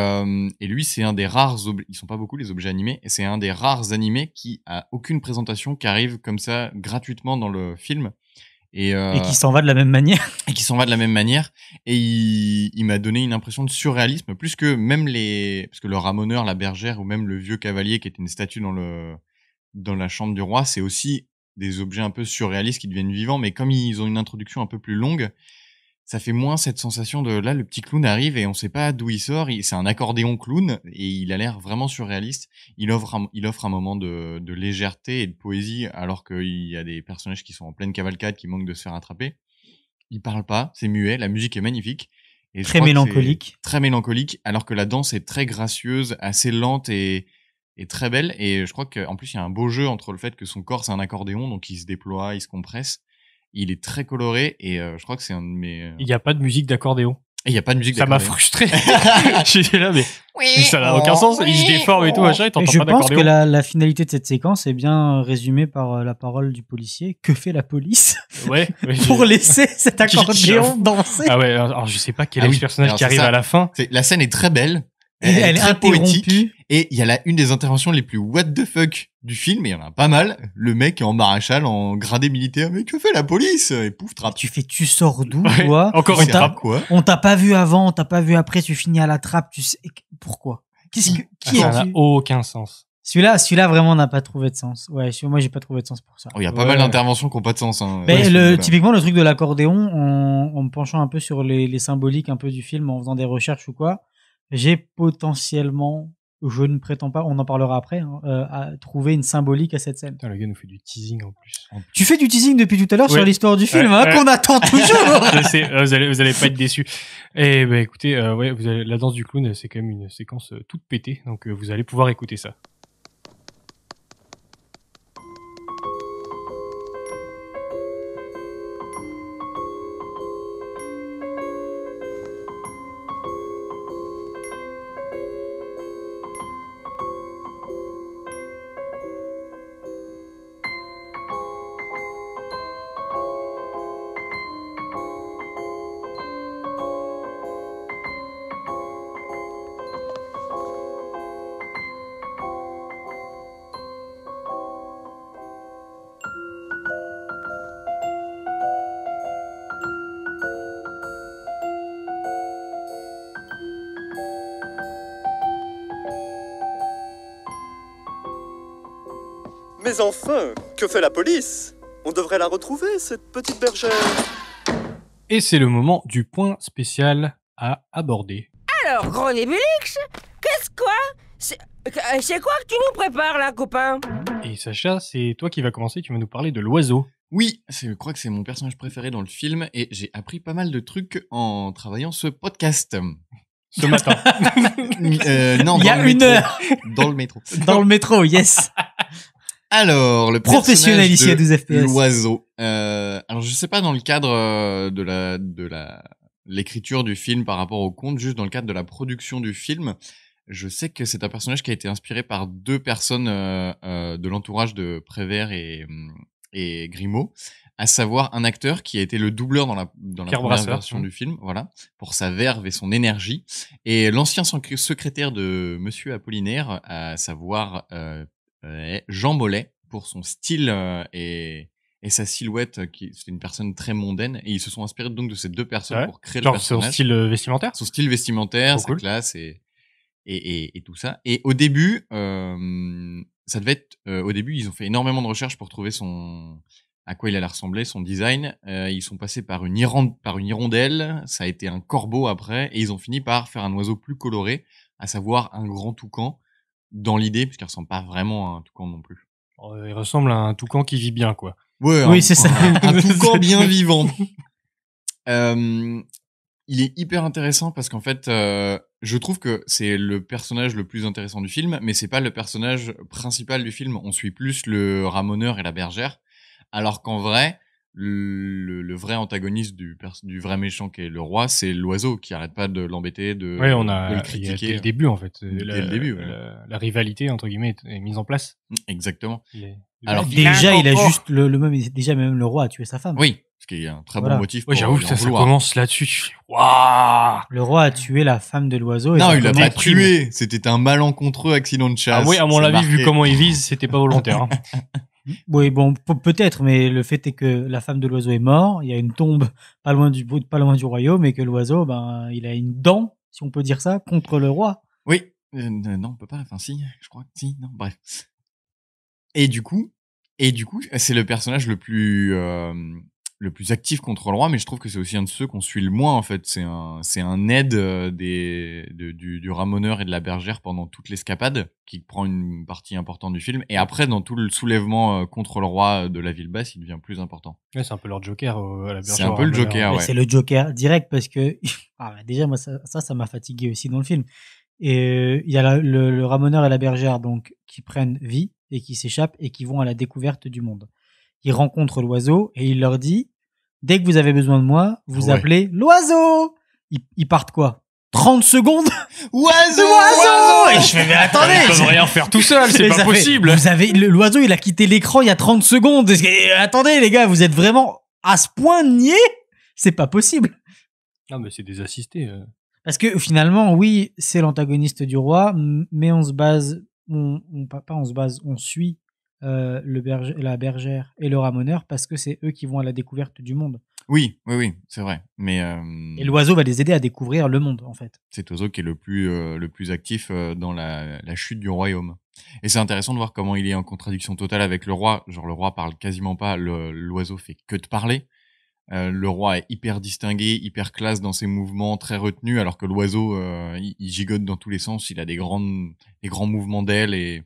Speaker 5: lui, c'est un des rares objets. Ils sont pas beaucoup les objets animés, et c'est un des rares animés qui a aucune présentation, qui arrive comme ça gratuitement dans le film. Et
Speaker 1: qui s'en va de la même manière.
Speaker 5: Et qui s'en va de la même manière. Et il m'a donné une impression de surréalisme, plus que même parce que le ramoneur, la bergère ou même le vieux cavalier qui était une statue dans la chambre du roi, c'est aussi des objets un peu surréalistes qui deviennent vivants, mais comme ils ont une introduction un peu plus longue, ça fait moins cette sensation de là, le petit clown arrive et on sait pas d'où il sort, c'est un accordéon clown et il a l'air vraiment surréaliste. Il offre un moment de légèreté et de poésie alors qu'il y a des personnages qui sont en pleine cavalcade qui manquent de se faire attraper. Il parle pas, c'est muet, la musique est magnifique. Et
Speaker 1: Très mélancolique.
Speaker 5: Très mélancolique, alors que la danse est très gracieuse, assez lente et très belle. Et je crois qu'en plus, il y a un beau jeu entre le fait que son corps, c'est un accordéon, donc il se déploie, il se compresse. Il est très coloré et je crois que c'est un de mes...
Speaker 4: Il n'y a pas de musique d'accordéon.
Speaker 5: Et il n'y a pas de musique
Speaker 4: Ça m'a
Speaker 5: d'accordéon.
Speaker 4: frustré. J'étais là, mais ça n'a aucun sens. Il se déforme et tout, machin, et
Speaker 1: Et
Speaker 4: t'entends
Speaker 1: je
Speaker 4: pas
Speaker 1: pense que
Speaker 4: d'accordéon.
Speaker 1: la finalité de cette séquence est bien résumée par la parole du policier. Que fait la police
Speaker 4: Ouais.
Speaker 1: pour laisser cet accordéon
Speaker 4: J'avoue.
Speaker 1: danser?
Speaker 4: Ah ouais, alors je sais pas quel
Speaker 5: Ah
Speaker 4: est
Speaker 5: oui,
Speaker 4: le personnage
Speaker 5: alors
Speaker 4: qui
Speaker 5: c'est
Speaker 4: arrive
Speaker 5: ça.
Speaker 4: à la fin.
Speaker 5: La scène est très belle.
Speaker 1: Elle est
Speaker 5: très
Speaker 1: interrompue.
Speaker 5: poétique. Et il y a une des interventions les plus what the fuck du film, et il y en a pas mal. Le mec est en maréchal, en gradé militaire. Mais que fait la police? Et pouf, trappe.
Speaker 1: Tu sors d'où,
Speaker 4: Ouais,
Speaker 1: toi?
Speaker 4: encore
Speaker 1: On
Speaker 4: une
Speaker 1: t'a-
Speaker 5: trappe, quoi.
Speaker 1: On t'a pas vu avant, on t'a pas vu après, tu finis à la trappe, tu sais pourquoi? Qui
Speaker 4: Ça n'a
Speaker 1: es-tu?
Speaker 4: aucun sens.
Speaker 1: Celui-là vraiment n'a pas trouvé de sens. Ouais, moi j'ai pas trouvé de sens pour ça.
Speaker 5: Oh, il y a pas mal d'interventions qui ont pas de sens. Hein,
Speaker 1: Mais
Speaker 5: à ce niveau-là.
Speaker 1: typiquement le truc de l'accordéon, en me penchant un peu sur les symboliques un peu du film, en faisant des recherches ou quoi, j'ai potentiellement, je ne prétends pas, on en parlera après, à trouver une symbolique à cette scène.
Speaker 4: Putain, le gars nous fait du teasing en plus.
Speaker 1: Tu fais du teasing depuis tout à l'heure
Speaker 4: Ouais.
Speaker 1: sur l'histoire du film,
Speaker 4: Ouais.
Speaker 1: qu'on attend toujours.
Speaker 4: Je sais, vous allez pas être déçus. Et ben écoutez, ouais, la danse du clown, c'est quand même une séquence toute pétée, donc vous allez pouvoir écouter ça.
Speaker 9: Mais enfin, que fait la police? On devrait la retrouver, cette petite bergère.
Speaker 4: Et c'est le moment du point spécial à aborder.
Speaker 7: Alors, gros Nébulix, qu'est-ce quoi? C'est quoi que tu nous prépares là, copain?
Speaker 4: Et Sacha, c'est toi qui vas commencer, tu vas nous parler de l'oiseau.
Speaker 5: Oui, je crois que c'est mon personnage préféré dans le film et j'ai appris pas mal de trucs en travaillant ce podcast.
Speaker 4: Ce matin.
Speaker 5: Non,
Speaker 1: Il y a une heure.
Speaker 5: Dans le métro.
Speaker 1: Dans le métro, yes.
Speaker 5: Alors, le
Speaker 1: Professionnel
Speaker 5: personnage
Speaker 1: ici à
Speaker 5: de
Speaker 1: 12 FPS.
Speaker 5: L'oiseau. Alors, je sais pas dans le cadre l'écriture du film par rapport au conte, juste dans le cadre de la production du film. Je sais que c'est un personnage qui a été inspiré par deux personnes de l'entourage de Prévert et Grimaud, à savoir un acteur qui a été le doubleur dans la
Speaker 4: Pierre
Speaker 5: première
Speaker 4: Brasseur.
Speaker 5: version du film, voilà, pour sa verve et son énergie, et l'ancien secrétaire de Monsieur Apollinaire, à savoir Jean Mollet, pour son style et sa silhouette, c'est une personne très mondaine, et ils se sont inspirés donc de ces deux personnes
Speaker 4: Ouais.
Speaker 5: pour créer le
Speaker 4: Genre
Speaker 5: personnage.
Speaker 4: son style vestimentaire.
Speaker 5: Son style vestimentaire,
Speaker 4: Trop
Speaker 5: sa
Speaker 4: cool.
Speaker 5: classe et tout ça. Et au début, ça devait être, au début, ils ont fait énormément de recherches pour trouver à quoi il allait ressembler, son design. Ils sont passés par une hirondelle, ça a été un corbeau après, et ils ont fini par faire un oiseau plus coloré, à savoir un grand toucan, dans l'idée, puisqu'il ressemble pas vraiment à un toucan non plus.
Speaker 4: Il ressemble à un toucan qui vit bien, quoi.
Speaker 5: Ouais,
Speaker 1: Oui, c'est ça.
Speaker 5: Un toucan bien vivant. Il est hyper intéressant parce qu'en fait, je trouve que c'est le personnage le plus intéressant du film, mais c'est pas le personnage principal du film. On suit plus le ramoneur et la bergère, alors qu'en vrai, le vrai antagoniste du vrai méchant qui est le roi, c'est l'oiseau qui arrête pas de l'embêter, de le
Speaker 4: Dès le
Speaker 5: critiquer.
Speaker 4: début, en fait.
Speaker 5: Dès le début, ouais.
Speaker 4: La rivalité, entre guillemets, est mise en place.
Speaker 5: Exactement.
Speaker 4: Alors,
Speaker 5: Alors,
Speaker 1: déjà, il a juste même le roi a tué sa femme.
Speaker 5: oui, ce qui est un très
Speaker 1: Voilà.
Speaker 5: bon motif pour
Speaker 4: ouais, j'avoue
Speaker 5: lui
Speaker 4: que
Speaker 5: en
Speaker 4: ça
Speaker 5: vouloir.
Speaker 4: commence là-dessus. Waouh!
Speaker 1: Le roi a tué la femme de l'oiseau. et
Speaker 5: Non,
Speaker 1: ça
Speaker 5: il l'a
Speaker 1: commence-
Speaker 5: pas tué. C'était un malencontreux accident de chasse.
Speaker 4: Ah oui, à mon
Speaker 5: C'est
Speaker 4: avis, vu
Speaker 5: marqué.
Speaker 4: comment il vise, c'était pas volontaire. Hein.
Speaker 1: Oui, bon, peut-être, mais le fait est que la femme de l'oiseau est morte. Il y a une tombe pas loin du royaume, et que l'oiseau, il a une dent, si on peut dire ça, contre le roi.
Speaker 5: Oui. Non, on peut pas. Enfin, si, je crois que si. Non, bref. Et du coup, c'est le personnage le plus actif contre le roi, mais je trouve que c'est aussi un de ceux qu'on suit le moins, en fait. C'est un aide du ramoneur et de la bergère pendant toute l'escapade, qui prend une partie importante du film. Et après, dans tout le soulèvement contre le roi de la ville basse, il devient plus important.
Speaker 4: Ouais, c'est un peu leur Joker à la
Speaker 5: C'est un peu le Joker,
Speaker 1: Mais
Speaker 5: ouais.
Speaker 1: c'est le Joker direct parce que déjà, moi, ça m'a fatigué aussi dans le film. Et il y a le ramoneur et la bergère donc qui prennent vie et qui s'échappent et qui vont à la découverte du monde. Ils rencontrent l'oiseau et il leur dit: dès que vous avez besoin de moi, vous
Speaker 5: Ouais.
Speaker 1: appelez l'oiseau. Ils partent quoi? 30 secondes?
Speaker 5: Oiseau!
Speaker 1: Et je fais: mais attendez!
Speaker 4: Ils peuvent rien faire tout seul, c'est
Speaker 1: Mais
Speaker 4: pas
Speaker 1: ça fait-
Speaker 4: possible.
Speaker 1: L'oiseau, il a quitté l'écran il y a 30 secondes. Attendez, les gars, vous êtes vraiment à ce point niais? C'est pas possible.
Speaker 4: Non, mais c'est des assistés.
Speaker 1: Parce que finalement, oui, c'est l'antagoniste du roi, mais on suit la bergère et le ramoneur parce que c'est eux qui vont à la découverte du monde.
Speaker 5: Oui, c'est vrai. Mais
Speaker 1: Et l'oiseau va les aider à découvrir le monde, en fait.
Speaker 5: cet oiseau qui est le plus actif dans la chute du royaume. Et c'est intéressant de voir comment il est en contradiction totale avec le roi. Genre, le roi parle quasiment pas, l'oiseau fait que de parler. Le roi est hyper distingué, hyper classe dans ses mouvements, très retenu, alors que l'oiseau, il gigote dans tous les sens. Il a des grands mouvements d'ailes et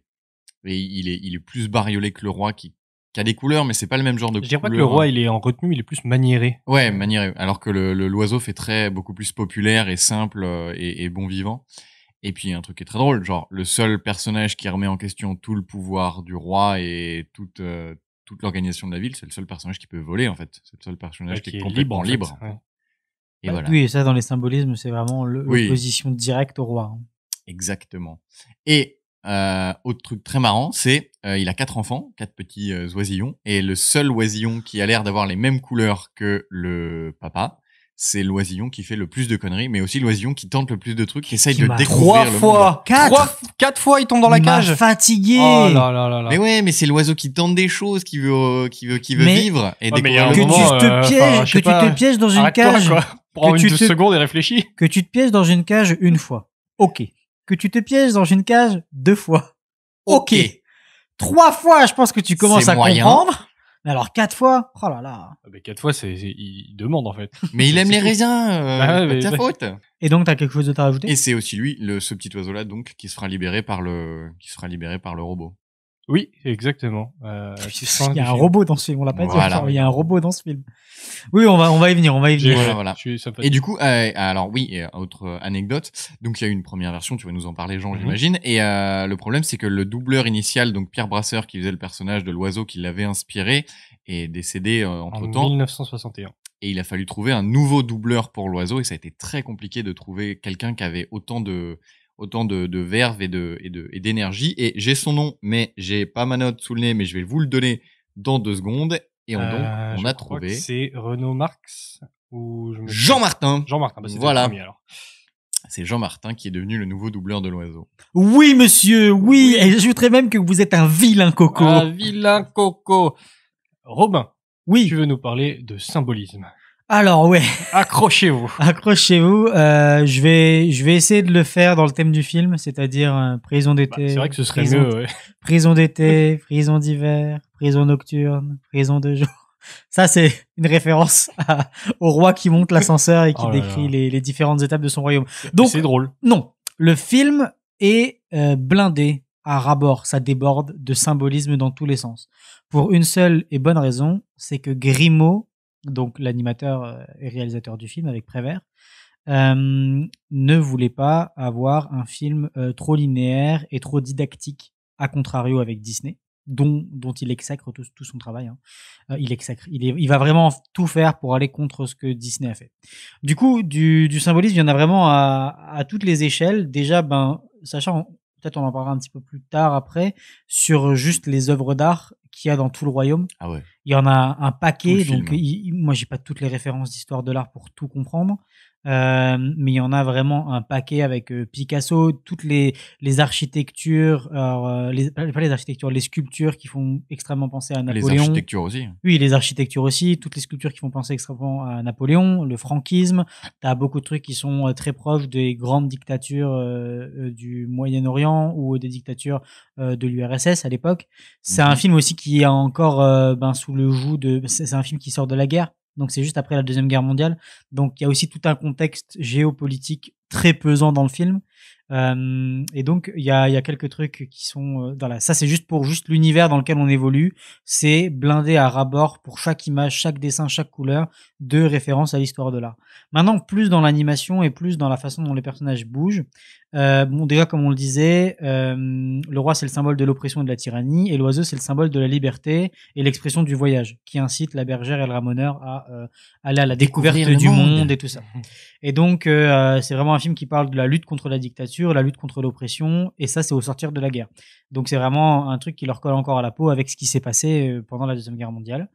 Speaker 5: il est plus bariolé que le roi qui a des couleurs, mais c'est pas le même genre de
Speaker 4: Je dirais
Speaker 5: couleurs.
Speaker 4: pas que le roi, il est en retenue, il est plus maniéré.
Speaker 5: Ouais, maniéré. Alors que l'oiseau fait beaucoup plus populaire et simple et bon vivant. Et puis, un truc qui est très drôle, genre, le seul personnage qui remet en question tout le pouvoir du roi et toute l'organisation de la ville, c'est le seul personnage qui peut voler, en fait. C'est le seul personnage qui est complètement
Speaker 4: en fait.
Speaker 5: libre.
Speaker 4: Ouais.
Speaker 5: Et voilà.
Speaker 1: Oui, et ça, dans les symbolismes, c'est vraiment
Speaker 5: Oui.
Speaker 1: l'opposition directe au roi.
Speaker 5: Exactement. Et autre truc très marrant, c'est il a 4 enfants, 4 petits oisillons, et le seul oisillon qui a l'air d'avoir les mêmes couleurs que le papa, c'est l'oisillon qui fait le plus de conneries, mais aussi l'oisillon qui tente le plus de trucs, qui essaye
Speaker 1: Qui
Speaker 5: de
Speaker 1: m'a
Speaker 5: découvrir le monde.
Speaker 4: 4 fois, il tombe dans la
Speaker 1: Il m'a
Speaker 4: cage.
Speaker 1: fatigué.
Speaker 4: Oh là là là là.
Speaker 5: Mais ouais, mais c'est l'oiseau qui tente des choses, qui veut
Speaker 1: Mais-
Speaker 5: vivre et
Speaker 4: Ouais, mais il y a
Speaker 5: découvrir
Speaker 4: un
Speaker 5: le
Speaker 1: Que
Speaker 5: monde.
Speaker 4: moment,
Speaker 1: tu te pièges,
Speaker 4: enfin, je sais pas.
Speaker 1: pièges dans une
Speaker 4: Arrête-toi,
Speaker 1: cage.
Speaker 4: quoi. Prends
Speaker 1: tu
Speaker 4: une
Speaker 1: te-
Speaker 4: seconde et réfléchis.
Speaker 1: Que tu te pièges dans une cage une fois. Ok. Que tu te pièges dans une cage 2 fois. Ok. 3 fois, je pense que tu commences
Speaker 5: C'est
Speaker 1: à
Speaker 5: moyen.
Speaker 1: comprendre. Mais alors 4 fois, oh là là.
Speaker 4: Ah, mais 4 fois, il demande, en fait.
Speaker 5: Mais il aime
Speaker 4: C'est
Speaker 5: les
Speaker 4: tout.
Speaker 5: raisins,
Speaker 4: Ah ouais,
Speaker 5: pas de
Speaker 4: mais-
Speaker 5: ta faute.
Speaker 1: Et donc, t'as quelque chose d'autre à rajouter?
Speaker 5: Et c'est aussi lui, ce petit oiseau-là, donc, qui sera libéré par le robot.
Speaker 4: Oui, exactement.
Speaker 1: Il y a un robot dans ce film, on l'a pas dit
Speaker 5: Voilà.
Speaker 1: encore, il y a un robot dans ce film. Oui, on va y venir,
Speaker 5: Voilà.
Speaker 4: Je suis sympathique.
Speaker 5: Et du coup, alors oui, et autre anecdote. Donc il y a eu une première version, tu vas nous en parler, Jean,
Speaker 4: Mhm.
Speaker 5: j'imagine. Et le problème, c'est que le doubleur initial, donc Pierre Brasseur, qui faisait le personnage de l'oiseau qui l'avait inspiré, est décédé
Speaker 4: en
Speaker 5: entre-temps.
Speaker 4: 1961.
Speaker 5: Et il a fallu trouver un nouveau doubleur pour l'oiseau, et ça a été très compliqué de trouver quelqu'un qui avait autant de verve et d'énergie. Et j'ai son nom, mais j'ai pas ma note sous le nez, mais je vais vous le donner dans 2 secondes. Et on
Speaker 4: Je
Speaker 5: a
Speaker 4: crois
Speaker 5: trouvé
Speaker 4: que c'est Renaud Marx ou je me
Speaker 5: Jean Martin.
Speaker 4: Jean Martin, bah, c'était
Speaker 5: Voilà.
Speaker 4: le premier alors.
Speaker 5: C'est Jean Martin qui est devenu le nouveau doubleur de l'oiseau.
Speaker 1: Oui, monsieur, oui. Et j'ajouterais même que vous êtes un vilain coco.
Speaker 4: Ah, vilain coco. Robin,
Speaker 1: Oui.
Speaker 4: tu veux nous parler de symbolisme.
Speaker 1: Alors, ouais.
Speaker 4: Accrochez-vous.
Speaker 1: Accrochez-vous. Je vais essayer de le faire dans le thème du film, c'est-à-dire prison
Speaker 4: Bah,
Speaker 1: d'été.
Speaker 4: c'est vrai que ce serait
Speaker 1: prison-
Speaker 4: mieux. Ouais.
Speaker 1: Prison d'été, prison d'hiver, prison nocturne, prison de jour. Ça, c'est une référence au roi qui monte l'ascenseur et qui
Speaker 4: Oh là
Speaker 1: décrit
Speaker 4: là.
Speaker 1: les différentes étapes de son royaume. Donc,
Speaker 4: C'est drôle.
Speaker 1: non, le film est blindé à ras-bord, ça déborde de symbolisme dans tous les sens. Pour une seule et bonne raison, c'est que Grimaud, donc l'animateur et réalisateur du film avec Prévert, ne voulait pas avoir un film trop linéaire et trop didactique, à contrario avec Disney, dont il exècre tout son travail. Hein. Il va vraiment tout faire pour aller contre ce que Disney a fait. Du coup, du symbolisme, il y en a vraiment à toutes les échelles. Déjà, sachant, peut-être on en parlera un petit peu plus tard après, sur juste les œuvres d'art qu'il y a dans tout le royaume.
Speaker 5: Ah ouais.
Speaker 1: Il y en a un paquet,
Speaker 5: Tout le
Speaker 1: donc
Speaker 5: film.
Speaker 1: moi j'ai pas toutes les références d'histoire de l'art pour tout comprendre. Mais il y en a vraiment un paquet avec Picasso, toutes les architectures, alors, pas les architectures, les sculptures qui font extrêmement penser à Napoléon.
Speaker 5: Les architectures aussi.
Speaker 1: Oui, les architectures aussi, toutes les sculptures qui font penser extrêmement à Napoléon, le franquisme. T'as beaucoup de trucs qui sont très proches des grandes dictatures du Moyen-Orient ou des dictatures de l'URSS à l'époque. C'est un film aussi qui est encore sous le joug de. C'est un film qui sort de la guerre. Donc c'est juste après la Deuxième Guerre mondiale. Donc il y a aussi tout un contexte géopolitique très pesant dans le film. Et donc il y a quelques trucs qui sont dans ça c'est juste pour l'univers dans lequel on évolue. C'est blindé à ras-bord pour chaque image, chaque dessin, chaque couleur de référence à l'histoire de l'art. Maintenant plus dans l'animation et plus dans la façon dont les personnages bougent. Déjà comme on le disait, le roi c'est le symbole de l'oppression et de la tyrannie et l'oiseau c'est le symbole de la liberté et l'expression du voyage qui incite la bergère et le ramoneur à aller à la découverte du monde et tout ça. Et donc c'est vraiment un film qui parle de la lutte contre la dictature, la lutte contre l'oppression, et ça c'est au sortir de la guerre. Donc c'est vraiment un truc qui leur colle encore à la peau avec ce qui s'est passé pendant la Deuxième Guerre mondiale.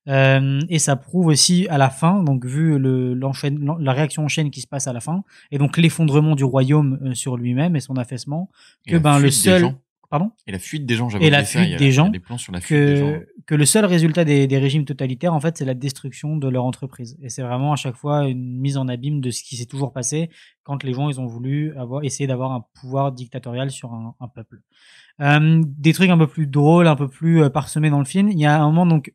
Speaker 1: Et ça prouve aussi à la fin, donc vu la réaction en chaîne qui se passe à la fin, et donc l'effondrement du royaume sur lui-même et son affaissement, que le seul... Pardon ?
Speaker 5: Et la fuite des gens,
Speaker 1: et la fuite des gens,
Speaker 5: il y a des plans sur la fuite des gens.
Speaker 1: Que le seul résultat des régimes totalitaires, en fait, c'est la destruction de leur entreprise. Et c'est vraiment à chaque fois une mise en abîme de ce qui s'est toujours passé quand les gens ils ont voulu essayer d'avoir un pouvoir dictatorial sur un peuple. Des trucs un peu plus drôles, un peu plus parsemés dans le film. Il y a un moment donc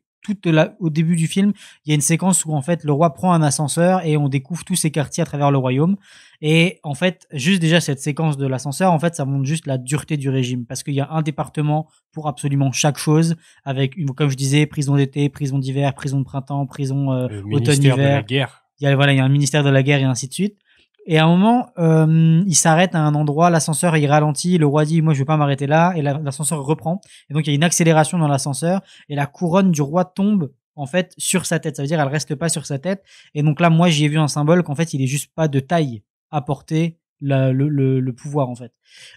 Speaker 1: au début du film, il y a une séquence où en fait le roi prend un ascenseur et on découvre tous ses quartiers à travers le royaume. Et en fait, juste déjà cette séquence de l'ascenseur, en fait, ça montre juste la dureté du régime parce qu'il y a un département pour absolument chaque chose, avec comme je disais, prison d'été, prison d'hiver, prison de printemps, prison automne-hiver. Il y a un ministère de la guerre et ainsi de suite. Et à un moment, il s'arrête à un endroit, l'ascenseur il ralentit, le roi dit moi je vais pas m'arrêter là, et l'ascenseur reprend. Et donc il y a une accélération dans l'ascenseur et la couronne du roi tombe en fait sur sa tête. Ça veut dire elle reste pas sur sa tête. Et donc là moi j'y ai vu un symbole qu'en fait il est juste pas de taille à porter le pouvoir en fait.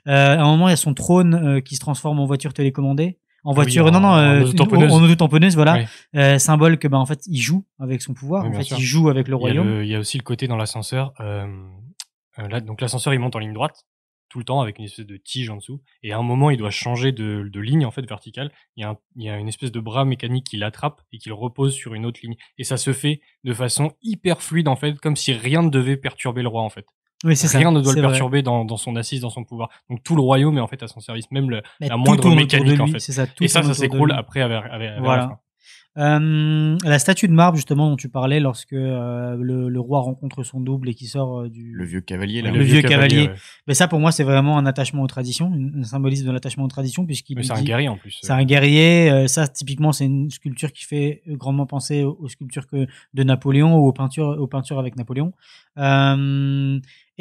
Speaker 1: À un moment il y a son trône qui se transforme en voiture télécommandée. En voiture, en auto-tamponneuse, voilà. Oui. Symbole que, en fait, il joue avec son pouvoir. Oui, en fait, il joue avec le royaume.
Speaker 4: Il y a aussi le côté dans l'ascenseur. Là, donc l'ascenseur, il monte en ligne droite tout le temps avec une espèce de tige en dessous. Et à un moment, il doit changer de ligne en fait verticale. Il y a une espèce de bras mécanique qui l'attrape et qui le repose sur une autre ligne. Et ça se fait de façon hyper fluide en fait, comme si rien ne devait perturber le roi en fait.
Speaker 1: Oui, c'est
Speaker 4: rien
Speaker 1: ça,
Speaker 4: ne doit le perturber dans son assise, dans son pouvoir. Donc tout le royaume est en fait à son service, même la moindre mécanique en fait.
Speaker 1: Ça,
Speaker 4: et ça s'écroule après avec
Speaker 1: voilà.
Speaker 4: la fin.
Speaker 1: La statue de marbre justement dont tu parlais lorsque le roi rencontre son double et qui sort du
Speaker 5: le vieux cavalier
Speaker 1: le vieux cavalier. Ouais. Mais ça pour moi c'est vraiment un attachement aux traditions, un symbolisme de l'attachement aux traditions puisqu'il
Speaker 4: c'est un guerrier en plus.
Speaker 1: C'est un guerrier, ça typiquement c'est une sculpture qui fait grandement penser aux sculptures de Napoléon ou aux peintures avec Napoléon.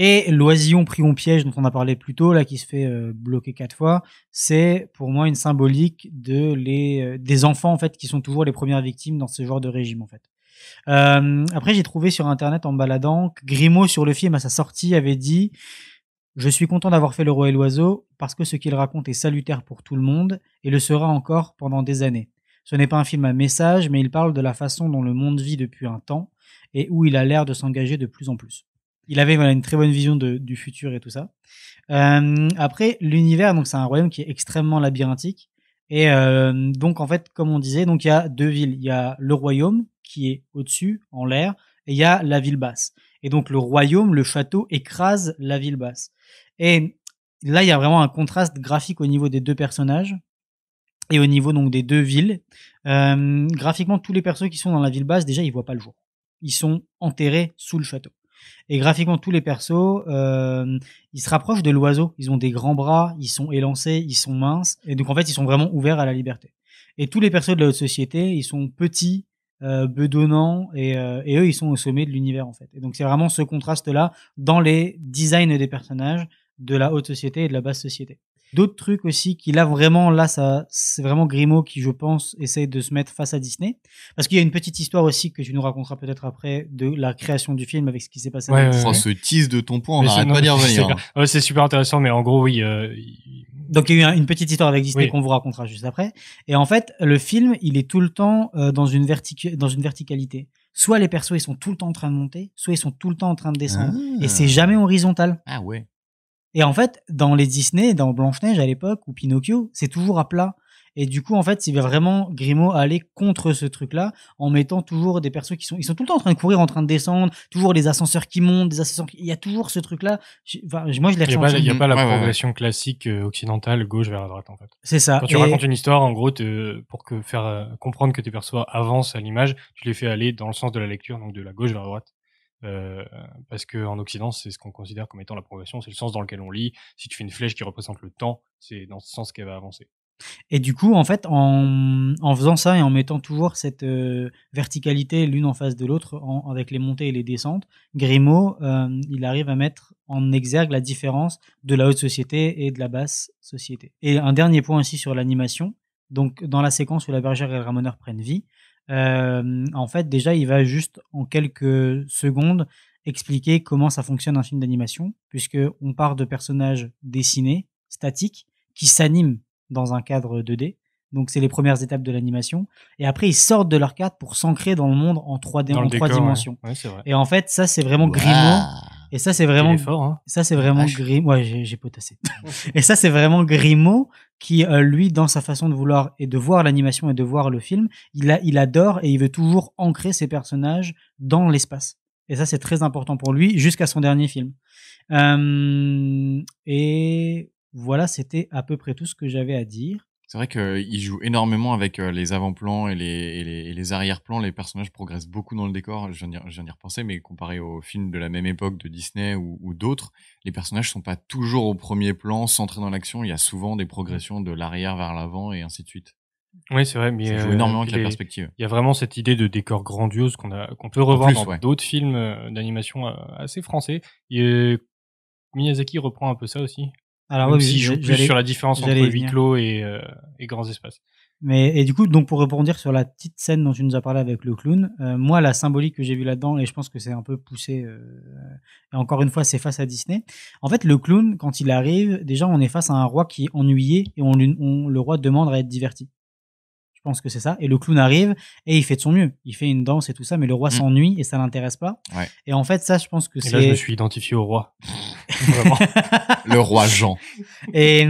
Speaker 1: Et l'oisillon pris au piège dont on a parlé plus tôt là qui se fait bloquer 4 fois, c'est pour moi une symbolique des enfants en fait qui sont toujours les premières victimes dans ce genre de régime en fait. Après j'ai trouvé sur internet en baladant que Grimaud sur le film à sa sortie avait dit je suis content d'avoir fait Le Roi et l'Oiseau parce que ce qu'il raconte est salutaire pour tout le monde et le sera encore pendant des années. Ce n'est pas un film à message mais il parle de la façon dont le monde vit depuis un temps et où il a l'air de s'engager de plus en plus. Il avait une très bonne vision du futur et tout ça. Après, l'univers, donc c'est un royaume qui est extrêmement labyrinthique. Et donc, en fait, comme on disait, donc il y a 2 villes. Il y a le royaume qui est au-dessus, en l'air, et il y a la ville basse. Et donc, le royaume, le château, écrase la ville basse. Et là, il y a vraiment un contraste graphique au niveau des 2 personnages et au niveau donc des 2 villes. Graphiquement, tous les persos qui sont dans la ville basse, déjà, ils voient pas le jour. Ils sont enterrés sous le château. Et graphiquement, tous les persos, ils se rapprochent de l'oiseau. Ils ont des grands bras, ils sont élancés, ils sont minces. Et donc, en fait, ils sont vraiment ouverts à la liberté. Et tous les persos de la haute société, ils sont petits, bedonnants, et eux, ils sont au sommet de l'univers, en fait. Et donc, c'est vraiment ce contraste-là dans les designs des personnages de la haute société et de la basse société. D'autres trucs aussi qui ça, c'est vraiment Grimaud qui, je pense, essaye de se mettre face à Disney. Parce qu'il y a une petite histoire aussi que tu nous raconteras peut-être après de la création du film avec ce qui s'est passé avec Disney.
Speaker 5: Ce tease de ton point, on n'arrête pas d'y revenir.
Speaker 4: C'est super intéressant, mais en gros, oui.
Speaker 1: Donc, il y a eu une petite histoire avec Disney qu'on vous racontera juste après. Et en fait, le film, il est tout le temps dans une verticalité. Soit les persos, ils sont tout le temps en train de monter, soit ils sont tout le temps en train de descendre. Et c'est jamais horizontal.
Speaker 5: Ah ouais.
Speaker 1: Et en fait, dans les Disney, dans Blanche-Neige à l'époque, ou Pinocchio, c'est toujours à plat. Et du coup, en fait, il va vraiment Grimaud aller contre ce truc-là, en mettant toujours des persos ils sont tout le temps en train de courir, en train de descendre, toujours les ascenseurs qui montent, il y a toujours ce truc-là. Moi, je l'ai ressenti.
Speaker 4: Il n'y a pas la progression classique occidentale, gauche vers la droite, en fait.
Speaker 1: C'est ça.
Speaker 4: Quand tu racontes une histoire, en gros, pour faire comprendre que tes persos avancent à l'image, tu les fais aller dans le sens de la lecture, donc de la gauche vers la droite. Parce que en Occident, c'est ce qu'on considère comme étant la progression, c'est le sens dans lequel on lit. Si tu fais une flèche qui représente le temps, c'est dans ce sens qu'elle va avancer.
Speaker 1: Et du coup, en fait, en faisant ça et en mettant toujours cette verticalité l'une en face de l'autre, avec les montées et les descentes, Grimaud, il arrive à mettre en exergue la différence de la haute société et de la basse société. Et un dernier point aussi sur l'animation. Donc, dans la séquence où la bergère et le ramoneur prennent vie, en fait, déjà, il va juste en quelques secondes expliquer comment ça fonctionne un film d'animation, puisque on part de personnages dessinés, statiques, qui s'animent dans un cadre 2D. Donc, c'est les premières étapes de l'animation. Et après, ils sortent de leur cadre pour s'ancrer dans le monde en 3D, en 3 dimensions.
Speaker 4: Ouais, c'est vrai.
Speaker 1: Et en fait, ça, c'est vraiment Grimaud. Et ça, c'est vraiment, ça, c'est vraiment Grimaud. Ouais, j'ai potassé. Et ça, c'est vraiment Grimaud qui, lui, dans sa façon de vouloir et de voir l'animation et de voir le film, il adore et il veut toujours ancrer ses personnages dans l'espace. Et ça, c'est très important pour lui jusqu'à son dernier film. Et voilà, c'était à peu près tout ce que j'avais à dire.
Speaker 5: C'est vrai qu'il joue énormément avec les avant-plans et les arrière-plans. Les personnages progressent beaucoup dans le décor. Je viens d'y repenser, mais comparé aux films de la même époque de Disney ou d'autres, les personnages sont pas toujours au premier plan, centrés dans l'action. Il y a souvent des progressions de l'arrière vers l'avant et ainsi de suite.
Speaker 4: Oui, c'est vrai, mais
Speaker 5: ça joue énormément avec la perspective.
Speaker 4: Il y a vraiment cette idée de décor grandiose qu'on peut revoir dans d'autres films d'animation assez français. Miyazaki reprend un peu ça aussi.
Speaker 1: Alors
Speaker 4: même s'il joue plus sur la différence entre huis clos et grands espaces.
Speaker 1: Et du coup, donc pour rebondir sur la petite scène dont tu nous as parlé avec le clown, moi la symbolique que j'ai vue là-dedans, et je pense que c'est un peu poussé, et encore une fois c'est face à Disney. En fait, le clown, quand il arrive, déjà on est face à un roi qui est ennuyé et le roi demande à être diverti. Je pense que c'est ça. Et le clown arrive et il fait de son mieux. Il fait une danse et tout ça, mais le roi s'ennuie et ça l'intéresse pas.
Speaker 5: Ouais.
Speaker 1: Et en fait, ça, je pense que c'est...
Speaker 4: Là, je me suis identifié au roi. Vraiment.
Speaker 5: Le roi Jean.
Speaker 1: Et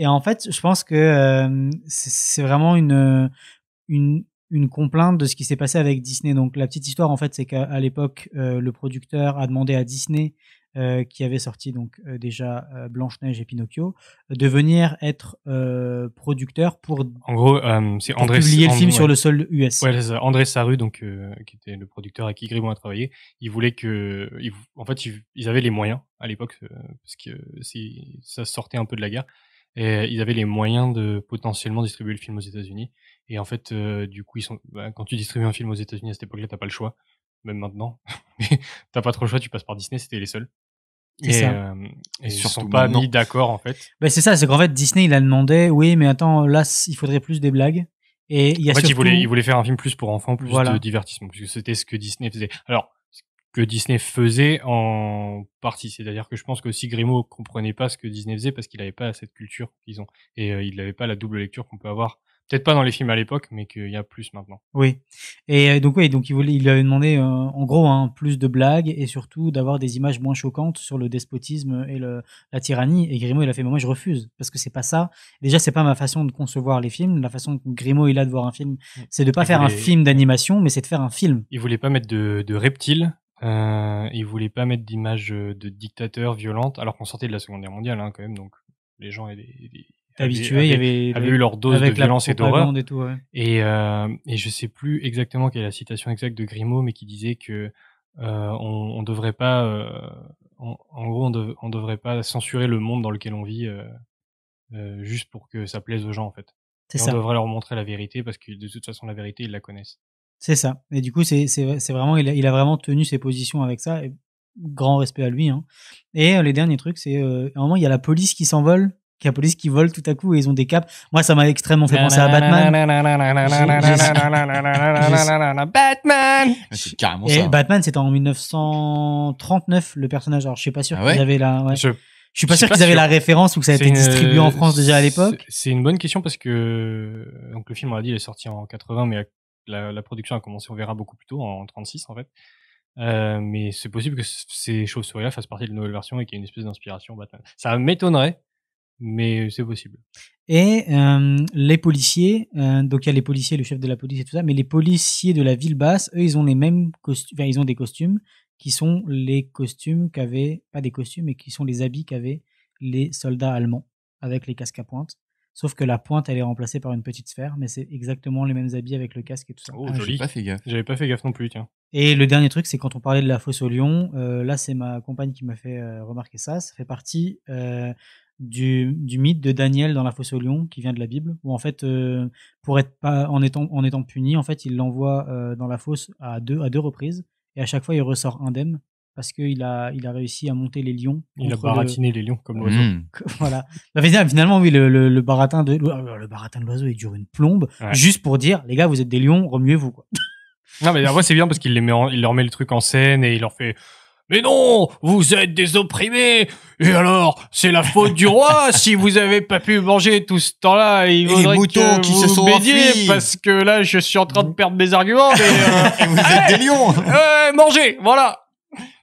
Speaker 1: en fait, je pense que c'est vraiment une complainte de ce qui s'est passé avec Disney. Donc, la petite histoire, en fait, c'est qu'à l'époque, le producteur a demandé à Disney, qui avait sorti donc déjà Blanche-Neige et Pinocchio, de venir être producteur pour,
Speaker 4: en gros, c'est André,
Speaker 1: publier le film sur le sol US.
Speaker 4: Ouais, c'est André Saru, donc qui était le producteur avec qui Grimaud a travaillé. Il voulait en fait, ils avaient les moyens à l'époque, parce que ça sortait un peu de la guerre, et ils avaient les moyens de potentiellement distribuer le film aux États-Unis. Et en fait, du coup, quand tu distribues un film aux États-Unis à cette époque-là, t'as pas le choix, même maintenant. Mais t'as pas trop le choix, tu passes par Disney, c'était les seuls. Et ils se sont pas mis d'accord, en fait.
Speaker 1: Ben c'est ça, c'est qu'en fait Disney il a demandé, oui mais attends, là il faudrait plus des blagues. Et il y a
Speaker 4: en fait,
Speaker 1: surtout...
Speaker 4: il voulait faire un film plus pour enfants, plus de divertissement, puisque c'était ce que Disney faisait. Alors, ce que Disney faisait en partie, c'est-à-dire que je pense que aussi Grimaud comprenait pas ce que Disney faisait parce qu'il avait pas cette culture qu'ils ont, et il avait pas la double lecture qu'on peut avoir. Peut-être pas dans les films à l'époque, mais qu'il y a plus maintenant.
Speaker 1: Oui. Et donc il avait demandé en gros plus de blagues et surtout d'avoir des images moins choquantes sur le despotisme et la tyrannie. Et Grimaud il a fait, mais moi je refuse parce que c'est pas ça. Déjà c'est pas ma façon de concevoir les films. La façon que Grimaud il a de voir un film, c'est de pas faire un film d'animation, mais c'est de faire un film.
Speaker 4: Il voulait pas mettre de reptiles. Il voulait pas mettre d'images de dictateurs violentes, alors qu'on sortait de la Seconde Guerre mondiale, quand même. Donc les gens
Speaker 1: habitués,
Speaker 4: avaient eu leur dose de violence et d'horreur.
Speaker 1: Et tout, ouais.
Speaker 4: Et je sais plus exactement quelle est la citation exacte de Grimaud, mais qui disait que on devrait pas, en gros, on devrait pas censurer le monde dans lequel on vit juste pour que ça plaise aux gens en fait.
Speaker 1: C'est
Speaker 4: Et on
Speaker 1: ça.
Speaker 4: devrait leur montrer la vérité parce que de toute façon la vérité ils la connaissent.
Speaker 1: C'est ça. Et du coup, c'est vraiment, il a vraiment tenu ses positions avec ça. Et grand respect à lui. Hein. Et les derniers trucs, c'est à un moment, il y a la police qui s'envole, la police qui vole tout à coup et ils ont des capes. Moi, ça m'a extrêmement fait penser à Batman.
Speaker 4: Batman.
Speaker 5: C'est carrément
Speaker 1: Et
Speaker 5: ça.
Speaker 1: Batman, c'était en 1939 le personnage. Alors, je suis pas sûr
Speaker 5: Ah ouais
Speaker 1: qu'ils avaient la. Ouais.
Speaker 4: Je
Speaker 1: Je suis pas sûr qu'ils avaient la référence ou que ça a été distribué en France déjà à l'époque.
Speaker 4: C'est une bonne question parce que donc le film, on l'a dit, il est sorti en 80, mais la production a commencé, on verra, beaucoup plus tôt, en 36 en fait. Mais c'est possible que ces chauves-souris-là fassent partie de la nouvelle version et qu'il y ait une espèce d'inspiration Batman. Ça m'étonnerait, mais c'est possible.
Speaker 1: Et les policiers, donc il y a les policiers, le chef de la police et tout ça, mais les policiers de la ville basse, eux, ils ont les mêmes costumes, enfin, ils ont des costumes qui sont les costumes qu'avaient, pas des costumes, mais qui sont les habits qu'avaient les soldats allemands avec les casques à pointe. Sauf que la pointe, elle est remplacée par une petite sphère, mais c'est exactement les mêmes habits avec le casque et tout ça.
Speaker 4: Oh,
Speaker 5: J'ai
Speaker 4: joli.
Speaker 5: pas fait gaffe.
Speaker 4: J'avais pas fait gaffe non plus, tiens.
Speaker 1: Et le dernier truc, c'est quand on parlait de la fosse au lion, là, c'est ma compagne qui m'a fait remarquer ça. Ça fait partie du mythe de Daniel dans la fosse au lion, qui vient de la Bible, où en fait, pour être pas en étant puni, en fait, il l'envoie dans la fosse à deux reprises, et à chaque fois, il ressort indemne parce qu'il a réussi à monter les lions.
Speaker 4: Il a
Speaker 1: contre
Speaker 4: baratiné les lions comme l'oiseau.
Speaker 1: Voilà. Bah, finalement, oui, le baratin de l'oiseau, il dure une plombe,
Speaker 4: Ouais.
Speaker 1: juste pour dire, les gars, vous êtes des lions, remuez-vous, quoi.
Speaker 4: Non, mais en vrai, c'est bien parce qu'il il leur met le truc en scène et il leur fait mais non, vous êtes des opprimés. Et alors, c'est la faute du roi si vous avez pas pu manger tout ce temps-là. Il
Speaker 5: les
Speaker 4: faudrait
Speaker 5: moutons
Speaker 4: que
Speaker 5: qui
Speaker 4: vous
Speaker 5: se sont
Speaker 4: m'aidiez
Speaker 5: enfuis.
Speaker 4: parce que là, je suis en train de perdre mes arguments. Mais
Speaker 5: Et vous êtes des lions.
Speaker 4: mangez, voilà.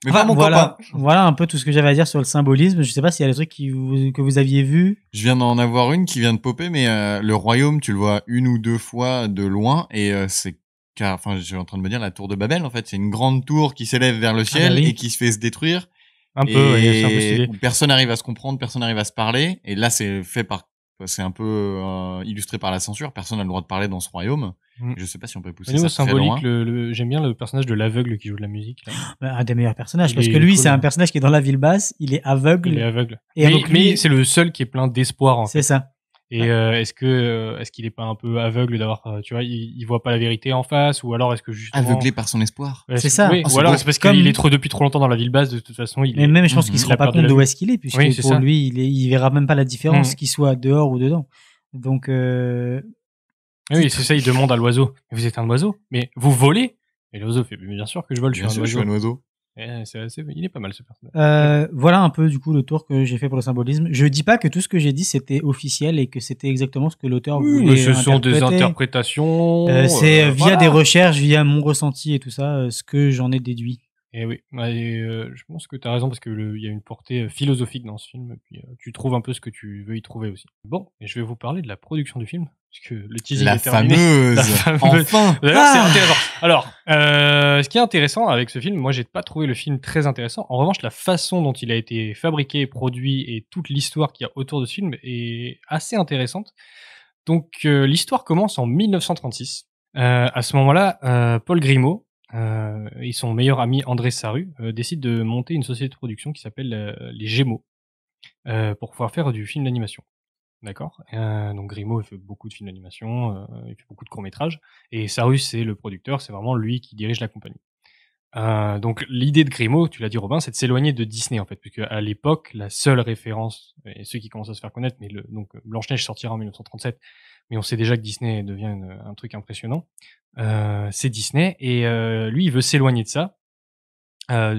Speaker 5: Mais pas mon
Speaker 1: voilà,
Speaker 5: copain.
Speaker 1: voilà un peu tout ce que j'avais à dire sur le symbolisme. Je sais pas s'il y a des trucs que vous aviez vus.
Speaker 5: Je viens d'en avoir une qui vient de popper, mais le royaume, tu le vois une ou deux fois de loin, et c'est enfin, je suis en train de me dire la tour de Babel, en fait, c'est une grande tour qui s'élève vers le ciel
Speaker 1: bah oui.
Speaker 5: et qui se fait se détruire.
Speaker 4: Un peu,
Speaker 5: et
Speaker 4: ouais, c'est un peu stylé.
Speaker 5: où personne n'arrive à se comprendre, personne n'arrive à se parler. Et là, c'est un peu illustré par la censure. Personne n'a le droit de parler dans ce royaume.
Speaker 4: Mm.
Speaker 5: Je sais pas si on peut
Speaker 4: Au
Speaker 5: pousser
Speaker 4: niveau
Speaker 5: ça très loin.
Speaker 4: symbolique, j'aime bien le personnage de l'aveugle qui joue de la musique. Là.
Speaker 1: Un des meilleurs personnages,
Speaker 4: Il
Speaker 1: parce
Speaker 4: est
Speaker 1: que lui,
Speaker 4: cool,
Speaker 1: c'est
Speaker 4: hein.
Speaker 1: un personnage qui est dans la ville basse, il est aveugle.
Speaker 4: Il est aveugle.
Speaker 1: Et donc, lui-
Speaker 4: mais c'est le seul qui est plein d'espoir en fait.
Speaker 1: C'est ça.
Speaker 4: Et est-ce qu'il est pas un peu aveugle d'avoir, tu vois, il voit pas la vérité en face, ou alors est-ce que justement
Speaker 5: Aveuglé par son espoir.
Speaker 4: Ouais,
Speaker 1: C'est ça.
Speaker 4: oui,
Speaker 5: Oh, c'est
Speaker 4: ou alors
Speaker 5: beau.
Speaker 4: c'est parce
Speaker 1: Comme-
Speaker 4: qu'il est depuis trop longtemps dans la ville basse, de toute façon.
Speaker 1: Mais même, je pense qu'il se
Speaker 4: il
Speaker 1: rend
Speaker 4: a
Speaker 1: pas
Speaker 4: perdu
Speaker 1: compte
Speaker 4: la
Speaker 1: d'où
Speaker 4: vue.
Speaker 1: est-ce qu'il est, puisque
Speaker 4: Oui, c'est
Speaker 1: pour
Speaker 4: ça.
Speaker 1: lui, il verra même pas la différence
Speaker 4: Mm.
Speaker 1: qu'il soit dehors ou dedans. Donc,
Speaker 4: Oui, c'est ça, il demande à l'oiseau. Mais vous êtes un oiseau? Mais vous volez? Et l'oiseau fait, mais bien sûr que je vole, je
Speaker 5: Bien
Speaker 4: suis
Speaker 5: sûr,
Speaker 4: un
Speaker 5: je suis
Speaker 4: oiseau.
Speaker 5: un oiseau.
Speaker 4: Il est pas mal ce personnage.
Speaker 1: voilà un peu du coup le tour que j'ai fait pour le symbolisme. Je dis pas que tout ce que j'ai dit c'était officiel et que c'était exactement ce que l'auteur
Speaker 4: Oui,
Speaker 1: voulait
Speaker 4: mais ce sont des
Speaker 1: interpréter.
Speaker 4: interprétations.
Speaker 1: C'est via
Speaker 4: voilà.
Speaker 1: des recherches, via mon ressenti et tout ça, ce que j'en ai déduit.
Speaker 4: Et oui, je pense que tu as raison parce que il y a une portée philosophique dans ce film, et puis tu trouves un peu ce que tu veux y trouver aussi. Bon, et je vais vous parler de la production du film, puisque le teasing
Speaker 5: La
Speaker 4: est terminé.
Speaker 5: fameuse.
Speaker 4: La fameuse.
Speaker 5: Enfin.
Speaker 4: D'ailleurs,
Speaker 1: Ah.
Speaker 4: c'est intéressant. Alors, ce qui est intéressant avec ce film, moi j'ai pas trouvé le film très intéressant. En revanche, la façon dont il a été fabriqué, produit et toute l'histoire qu'il y a autour de ce film est assez intéressante. Donc l'histoire commence en 1936. À ce moment-là, Paul Grimaud et son meilleur ami André Sarru décident de monter une société de production qui s'appelle les Gémeaux pour pouvoir faire du film d'animation. D'accord. Donc Grimaud il fait beaucoup de films d'animation, il fait beaucoup de courts-métrages, et Sarru c'est le producteur, c'est vraiment lui qui dirige la compagnie. Donc l'idée de Grimaud, tu l'as dit Robin, c'est de s'éloigner de Disney en fait, puisque à l'époque la seule référence, et ceux qui commencent à se faire connaître, mais donc Blanche-Neige sortira en 1937, mais on sait déjà que Disney devient un truc impressionnant. C'est Disney, et lui il veut s'éloigner de ça,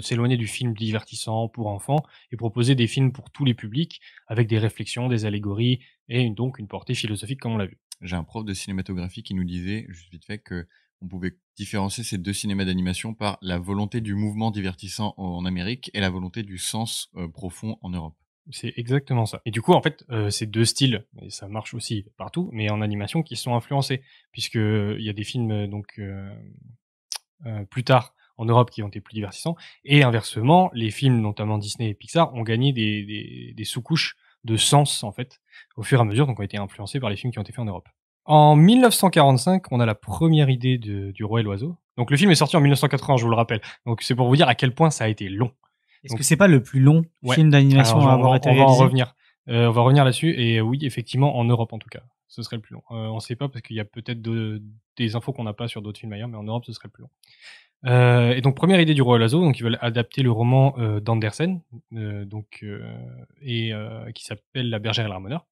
Speaker 4: s'éloigner du film divertissant pour enfants et proposer des films pour tous les publics avec des réflexions, des allégories et donc une portée philosophique comme on l'a vu.
Speaker 5: J'ai un prof de cinématographie qui nous disait, juste vite fait, que on pouvait différencier ces deux cinémas d'animation par la volonté du mouvement divertissant en Amérique et la volonté du sens profond en Europe.
Speaker 4: C'est exactement ça. Et du coup, en fait, ces deux styles, et ça marche aussi partout, mais en animation, qui sont influencés, puisque il y a des films plus tard en Europe qui ont été plus divertissants, et inversement, les films, notamment Disney et Pixar, ont gagné des sous-couches de sens en fait au fur et à mesure, donc ont été influencés par les films qui ont été faits en Europe. En 1945, on a la première idée du Roi et l'Oiseau. Donc le film est sorti en 1980, je vous le rappelle. Donc c'est pour vous dire à quel point ça a été long.
Speaker 1: Est-ce que c'est pas le plus long film d'animation à avoir été réalisé ?
Speaker 4: On va en revenir. On va revenir là-dessus. Et oui, effectivement, en Europe en tout cas, ce serait le plus long. On sait pas parce qu'il y a peut-être des infos qu'on n'a pas sur d'autres films ailleurs, mais en Europe, ce serait le plus long. Et donc première idée du Roi et l'Oiseau, donc ils veulent adapter le roman d'Andersen, qui s'appelle La Bergère et le Ramoneur.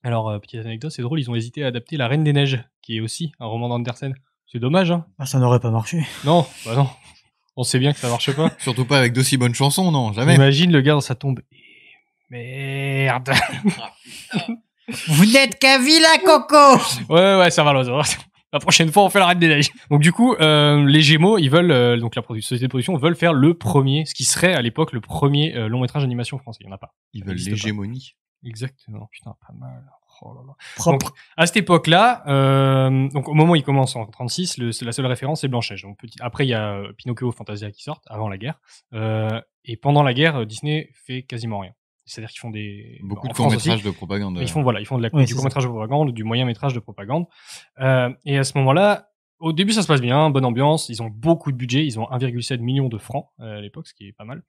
Speaker 4: Alors petite anecdote, c'est drôle, ils ont hésité à adapter La Reine des Neiges, qui est aussi un roman d'Andersen. C'est dommage, hein.
Speaker 1: Ah, ça n'aurait pas marché.
Speaker 4: Non, bah non. On sait bien que ça marche pas.
Speaker 5: Surtout pas avec d'aussi bonnes chansons, non, jamais.
Speaker 4: Imagine le gars dans sa tombe. Merde.
Speaker 1: Vous n'êtes qu'à Villa Coco.
Speaker 4: Ouais, ça va l'oiseau. La prochaine fois, on fait La Reine des Neiges. Donc du coup, les Gémeaux, ils veulent donc la société de production veulent faire le premier, ce qui serait à l'époque le premier long métrage d'animation français. Il y en a pas.
Speaker 5: Ils veulent l'hégémonie.
Speaker 4: Exactement. Putain, pas mal. Oh là là.
Speaker 1: Propre.
Speaker 4: Donc, à cette époque-là, donc au moment où il commence en 36, la seule référence c'est Blanche-Neige. Donc après il y a Pinocchio, Fantasia qui sortent avant la guerre. Et pendant la guerre, Disney fait quasiment rien. C'est-à-dire qu'ils font
Speaker 5: beaucoup de courts-métrages de propagande.
Speaker 4: Ils font du court-métrage de propagande, du moyen-métrage de propagande. Et à ce moment-là, au début ça se passe bien, bonne ambiance. Ils ont beaucoup de budget. Ils ont 1,7 million de francs à l'époque, ce qui est pas mal.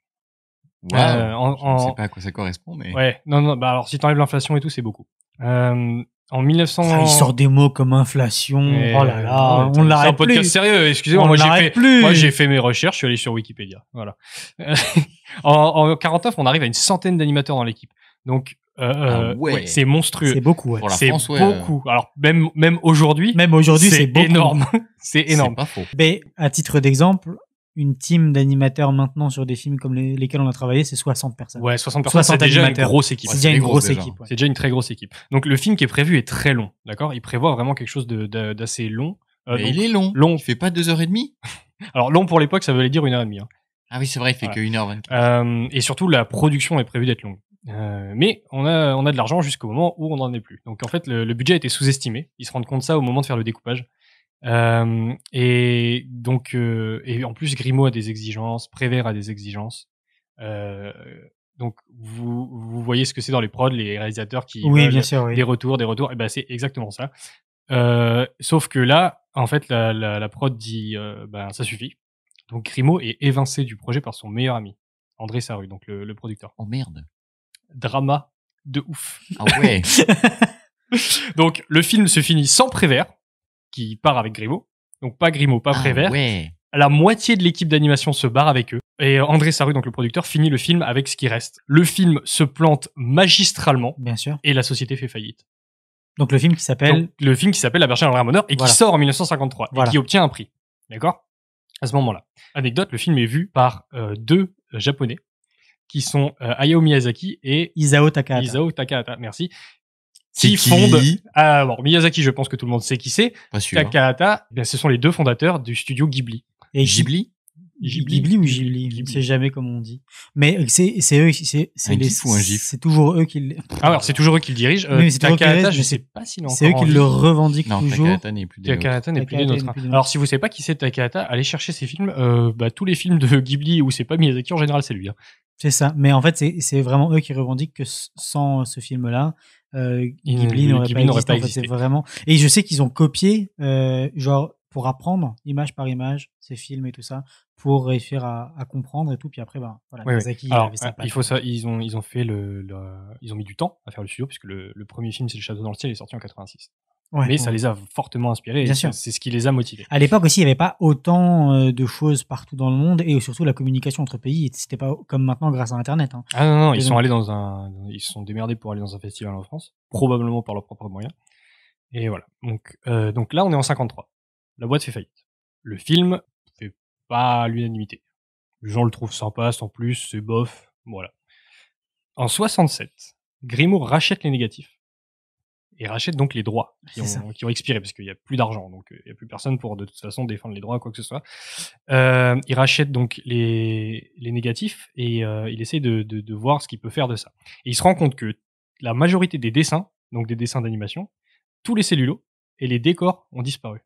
Speaker 5: Wow, je ne sais pas à quoi ça correspond, mais...
Speaker 4: Ouais, non, bah alors si t'enlèves l'inflation et tout, c'est beaucoup. En 1900...
Speaker 1: il sort des mots comme inflation, oh là là, on l'arrête plus.
Speaker 4: C'est un podcast sérieux, excusez-moi, moi j'ai fait mes recherches, je suis allé sur Wikipédia, voilà. en 49, on arrive à une centaine d'animateurs dans l'équipe. Donc, ouais, c'est monstrueux.
Speaker 1: C'est beaucoup, ouais.
Speaker 5: Pour la
Speaker 4: c'est
Speaker 5: France, ouais.
Speaker 4: beaucoup. Alors, même aujourd'hui,
Speaker 1: c'est beaucoup.
Speaker 4: Énorme. C'est énorme.
Speaker 5: C'est pas faux.
Speaker 1: Mais, à titre d'exemple, une team d'animateurs maintenant sur des films comme lesquels on a travaillé, c'est 60 personnes.
Speaker 4: Ouais, 60 personnes, c'est déjà une grosse équipe.
Speaker 1: C'est déjà une grosse équipe.
Speaker 4: Ouais. C'est déjà une très grosse équipe. Donc le film qui est prévu est très long, d'accord ? Il prévoit vraiment quelque chose d'assez long.
Speaker 5: Mais il est long. Il fait pas 2h30 ?
Speaker 4: Alors long pour l'époque, ça veut dire 1h30. Hein.
Speaker 5: Ah oui, c'est vrai, il fait que 1h24.
Speaker 4: Et surtout, la production est prévue d'être longue. Mais on a de l'argent jusqu'au moment où on n'en est plus. Donc en fait, le budget a été sous-estimé. Ils se rendent compte de ça au moment de faire le découpage. Et donc et en plus Grimaud a des exigences, Prévert a des exigences. Donc vous voyez ce que c'est dans les prods, les réalisateurs qui veulent
Speaker 1: bien sûr,
Speaker 4: des retours, et ben c'est exactement ça. Sauf que là, en fait, la prod dit ça suffit. Donc Grimaud est évincé du projet par son meilleur ami, André Sarru, donc le producteur.
Speaker 5: Oh merde.
Speaker 4: Drama de ouf.
Speaker 5: Ah ouais.
Speaker 4: Donc le film se finit sans Prévert, qui part avec Grimaud. Donc pas Grimaud, pas Prévert.
Speaker 5: Ouais.
Speaker 4: La moitié de l'équipe d'animation se barre avec eux. Et André Sarru, donc le producteur, finit le film avec ce qui reste. Le film se plante magistralement.
Speaker 1: Bien sûr.
Speaker 4: Et la société fait faillite.
Speaker 1: Donc le film qui s'appelle
Speaker 4: La Bergère et le Ramoneur et qui sort en 1953 et qui obtient un prix. D'accord ? À ce moment-là. Anecdote, le film est vu par deux Japonais qui sont Hayao Miyazaki et
Speaker 1: Isao Takahata.
Speaker 4: Isao Takahata, merci. Qui fonde. Alors, Miyazaki, je pense que tout le monde sait qui c'est.
Speaker 5: Pas sûr.
Speaker 4: Takahata, ce sont les deux fondateurs du studio Ghibli.
Speaker 1: Et
Speaker 5: Ghibli
Speaker 1: ou Ghibli, je ne sais jamais comment on dit. Mais c'est eux, c'est toujours eux qui.
Speaker 4: Alors c'est toujours eux qui le dirigent. Takahata, je sais pas s'il est encore.
Speaker 1: C'est eux qui le revendiquent toujours.
Speaker 5: Takahata n'est plus
Speaker 4: des nôtres. Alors si vous savez pas qui c'est Takahata, allez chercher ses films. Tous les films de Ghibli où c'est pas Miyazaki en général, c'est lui. Hein.
Speaker 1: C'est ça. Mais en fait, c'est vraiment eux qui revendiquent que sans ce film-là. Ghibli n'aurait pas existé. En fait, c'est vraiment... Et je sais qu'ils ont copié, genre pour apprendre image par image ces films et tout ça, pour réussir à comprendre et tout. Puis après, Miyazaki,
Speaker 4: alors,
Speaker 1: avait sa patte.
Speaker 4: il faut ça. Ils ont fait ils ont mis du temps à faire le studio puisque le premier film, c'est Le Château dans le ciel, est sorti en 86. Mais ça les a fortement inspirés.
Speaker 1: Bien
Speaker 4: et
Speaker 1: sûr.
Speaker 4: C'est ce qui les a motivés.
Speaker 1: À l'époque aussi, il n'y avait pas autant de choses partout dans le monde et surtout la communication entre pays, c'était pas comme maintenant grâce à Internet. Hein.
Speaker 4: Ah non, ils se sont démerdés pour aller dans un festival en France, probablement par leurs propres moyens. Et voilà. Donc là, on est en 53. La boîte fait faillite. Le film fait pas l'unanimité. Les gens le trouvent sympa, sans plus, c'est bof, voilà. En 67, Grimaud rachète les négatifs. Et rachète donc les droits qui ont expiré parce qu'il n'y a plus d'argent, donc il n'y a plus personne pour de toute façon défendre les droits quoi que ce soit. Il rachète donc les négatifs et il essaie de voir ce qu'il peut faire de ça. Et il se rend compte que la majorité des dessins, donc des dessins d'animation, tous les cellulos et les décors ont disparu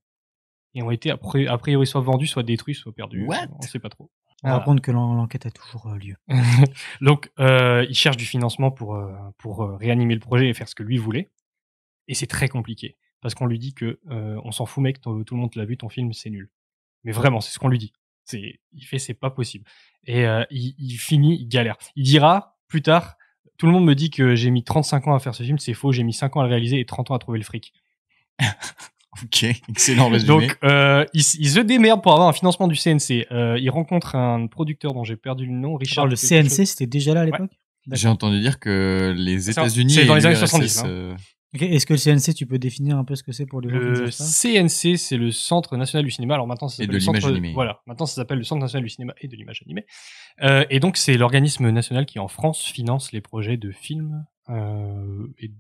Speaker 4: et ont été a priori soit vendus, soit détruits, soit perdus.
Speaker 5: What ?
Speaker 4: On ne sait pas trop.
Speaker 1: On raconte que l'enquête a toujours lieu.
Speaker 4: Donc il cherche du financement pour réanimer le projet et faire ce que lui voulait. Et c'est très compliqué. parce qu'on lui dit que on s'en fout mec, tout le monde l'a vu, ton film c'est nul. Mais vraiment, c'est ce qu'on lui dit. Il fait c'est pas possible. Et il finit, il galère. Il dira plus tard, tout le monde me dit que j'ai mis 35 ans à faire ce film, c'est faux, j'ai mis 5 ans à le réaliser et 30 ans à trouver le fric.
Speaker 5: Ok, excellent résumé.
Speaker 4: Donc, il se démerde pour avoir un financement du CNC. Il rencontre un producteur dont j'ai perdu le nom, Richard.
Speaker 1: Alors, le CNC, c'était déjà là à l'époque?
Speaker 5: J'ai entendu dire que les États-Unis
Speaker 4: c'est dans
Speaker 5: et
Speaker 4: les années
Speaker 5: l'URSS,
Speaker 4: 70.
Speaker 1: Okay. Est-ce que le CNC, tu peux définir un peu ce que c'est pour les gens qui
Speaker 4: Le
Speaker 1: ne savent
Speaker 4: CNC, c'est le Centre National du Cinéma. Alors maintenant, ça s'appelle
Speaker 5: de l'image animée.
Speaker 4: Voilà, maintenant ça s'appelle le Centre National du Cinéma et de l'image animée. Et donc c'est l'organisme national qui en France finance les projets de films et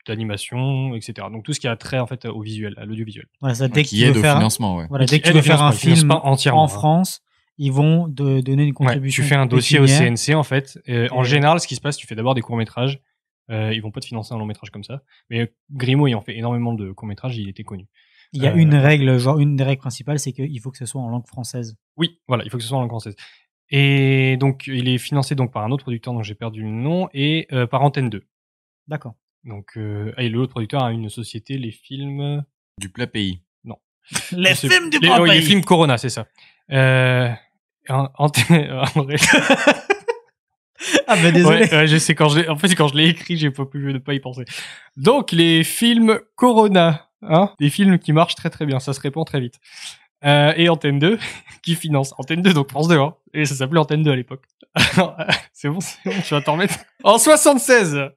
Speaker 4: d'animation, etc. Donc tout ce qui a trait en fait au visuel, à l'audiovisuel.
Speaker 1: Voilà, ça, dès que
Speaker 5: qui
Speaker 1: tu
Speaker 5: aide
Speaker 1: veux
Speaker 5: au
Speaker 1: faire
Speaker 5: financement, ouais.
Speaker 1: Voilà, dès que tu veux faire un film
Speaker 4: entièrement,
Speaker 1: en France, ils vont donner une contribution.
Speaker 4: Tu fais un dossier au
Speaker 1: pécuniaire.
Speaker 4: CNC en fait. En général, ce qui se passe, tu fais d'abord des courts-métrages. Ils vont pas te financer un long-métrage comme ça. Mais Grimaud, il en fait énormément de courts-métrages, il était connu.
Speaker 1: Il y a une règle, genre une des règles principales, c'est qu'il faut que ce soit en langue française.
Speaker 4: Oui, voilà, il faut que ce soit en langue française. Et donc, il est financé donc par un autre producteur dont j'ai perdu le nom et par Antenne 2.
Speaker 1: D'accord.
Speaker 4: Donc, et l'autre producteur a une société, les films...
Speaker 5: Du plat pays.
Speaker 4: Non.
Speaker 1: Les films du plat pays.
Speaker 4: Les films Corona, c'est ça.
Speaker 1: Ah bah désolé.
Speaker 4: Ouais, je sais, quand je l'ai écrit, j'ai pas pu ne pas y penser. Donc, les films Corona, hein, des films qui marchent très très bien, ça se répand très vite. Et Antenne 2, qui finance. Antenne 2, donc France 2, hein. Et ça s'appelait Antenne 2 à l'époque. C'est bon, tu vas t'en remettre. En 76,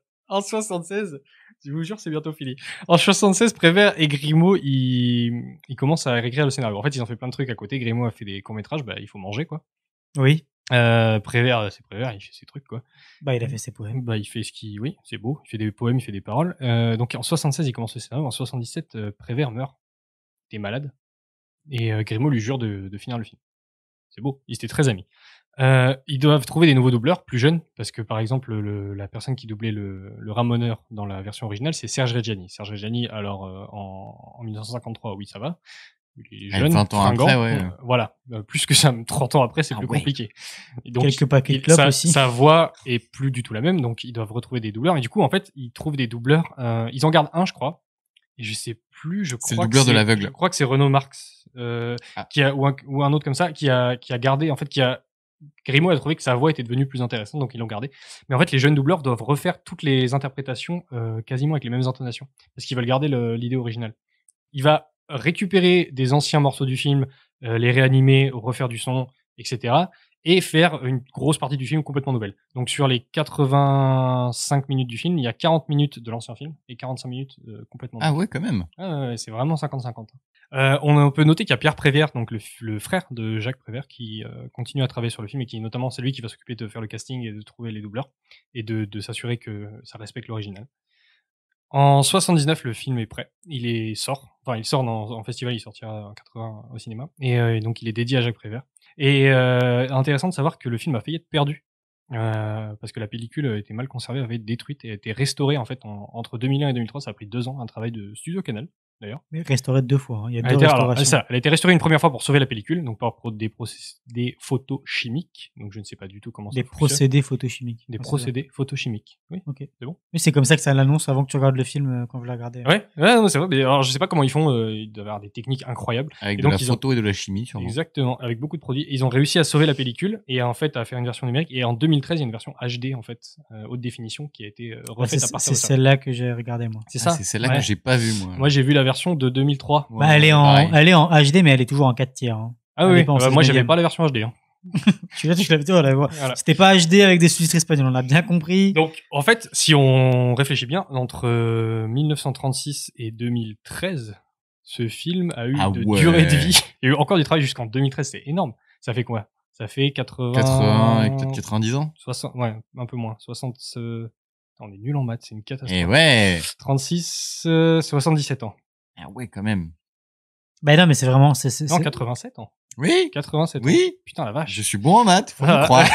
Speaker 4: je vous jure, c'est bientôt fini. En 76, Prévert et Grimaud, ils commencent à réécrire le scénario. En fait, ils ont fait plein de trucs à côté. Grimaud a fait des courts-métrages, bah, il faut manger, quoi.
Speaker 1: Oui.
Speaker 4: Prévert, c'est Prévert, il fait ses trucs, quoi.
Speaker 1: Bah, il a fait ses poèmes.
Speaker 4: Bah, il fait ce qu'il, oui, c'est beau. Il fait des poèmes, il fait des paroles. Donc, en 76, il commence le scénario. En 77, Prévert meurt. Il est malade. Et Grimaud lui jure de finir le film. C'est beau. Ils étaient très amis. Ils doivent trouver des nouveaux doubleurs plus jeunes parce que par exemple la personne qui doublait le ramoneur dans la version originale, c'est Serge Reggiani. Serge Reggiani, alors en 1953, oui, ça va. Il est jeune,
Speaker 5: 20 ans
Speaker 4: fringant,
Speaker 5: après, ouais.
Speaker 4: voilà, plus que ça, 30 ans après, c'est plus
Speaker 5: ouais.
Speaker 4: compliqué. Et donc,
Speaker 1: quelques paquets de clopes aussi.
Speaker 4: Sa voix est plus du tout la même, donc ils doivent retrouver des doubleurs. Et du coup, en fait, ils trouvent des doubleurs. Ils en gardent un, je crois. Et je sais plus,
Speaker 5: c'est le doubleur de l'aveugle.
Speaker 4: Je crois que c'est Renaud Marx, qui a, ou un autre comme ça, qui a gardé, en fait, Grimaud a trouvé que sa voix était devenue plus intéressante, donc ils l'ont gardé. Mais en fait, les jeunes doubleurs doivent refaire toutes les interprétations quasiment avec les mêmes intonations, parce qu'ils veulent garder l'idée originale. Il va récupérer des anciens morceaux du film, les réanimer, refaire du son, etc. et faire une grosse partie du film complètement nouvelle. Donc sur les 85 minutes du film, il y a 40 minutes de l'ancien film et 45 minutes complètement
Speaker 5: nouvelle. Ah ouais, quand même.
Speaker 4: C'est vraiment 50-50. On peut noter qu'il y a Pierre Prévert, donc le frère de Jacques Prévert, qui continue à travailler sur le film et qui notamment c'est lui qui va s'occuper de faire le casting et de trouver les doubleurs et de s'assurer que ça respecte l'original. En 79, le film est prêt. Il sort en festival, il sortira en 80 au cinéma. Et donc, il est dédié à Jacques Prévert. Et intéressant de savoir que le film a failli être perdu. Parce que la pellicule était mal conservée, avait été détruite et a été restaurée en fait entre 2001 et 2003. Ça a pris 2 ans, un travail de Studio Canal d'ailleurs.
Speaker 1: Mais restaurée 2 fois, hein. Il y a 2 restaurations.
Speaker 4: Elle a été restaurée une première fois pour sauver la pellicule, donc par des procédés photochimiques. Donc je ne sais pas du tout comment ça fonctionne.
Speaker 1: Des procédés photochimiques.
Speaker 4: Des procédés photochimiques. Oui.
Speaker 1: Ok.
Speaker 4: C'est bon.
Speaker 1: Mais c'est comme ça que ça l'annonce avant que tu regardes le film quand vous la regardez.
Speaker 4: Ouais, non, c'est vrai. Mais alors je sais pas comment ils font. Ils doivent avoir des techniques incroyables.
Speaker 5: Avec de la photo et de la chimie, sûrement.
Speaker 4: Exactement, avec beaucoup de produits. Ils ont réussi à sauver la pellicule et en fait à faire une version numérique. Et en 2013, il y a une version HD en fait, haute défation, qui a été refaite à partir de ça.
Speaker 1: C'est celle-là que j'ai regardé moi.
Speaker 4: C'est ça.
Speaker 5: C'est celle-là que j'ai pas vue moi.
Speaker 4: Moi j'ai vu la version de 2003.
Speaker 1: Bah, elle est en HD, mais elle est toujours en 4 tiers. Hein.
Speaker 4: Ah oui, moi j'avais pas la version HD. Hein.
Speaker 1: Tu l'avais dit, on la voit. Voilà. C'était pas HD avec des sous-titres espagnols, on l'a bien compris.
Speaker 4: Donc, en fait, si on réfléchit bien, entre 1936 et 2013, ce film a eu durée de vie. Il y a eu encore du travail jusqu'en 2013, c'est énorme. Ça fait quoi? Ça fait 80
Speaker 5: et peut-être 90 ans?
Speaker 4: 60, ouais, un peu moins. 60, on est nul en maths, c'est une catastrophe.
Speaker 5: Et ouais!
Speaker 4: 36, 77 ans.
Speaker 5: Ah ouais, quand même.
Speaker 1: Bah non, mais c'est vraiment,
Speaker 4: non, 87 ans.
Speaker 5: Oui.
Speaker 4: 87 ans.
Speaker 5: Oui.
Speaker 4: Putain, la vache.
Speaker 5: Je suis bon en maths, faut me croire.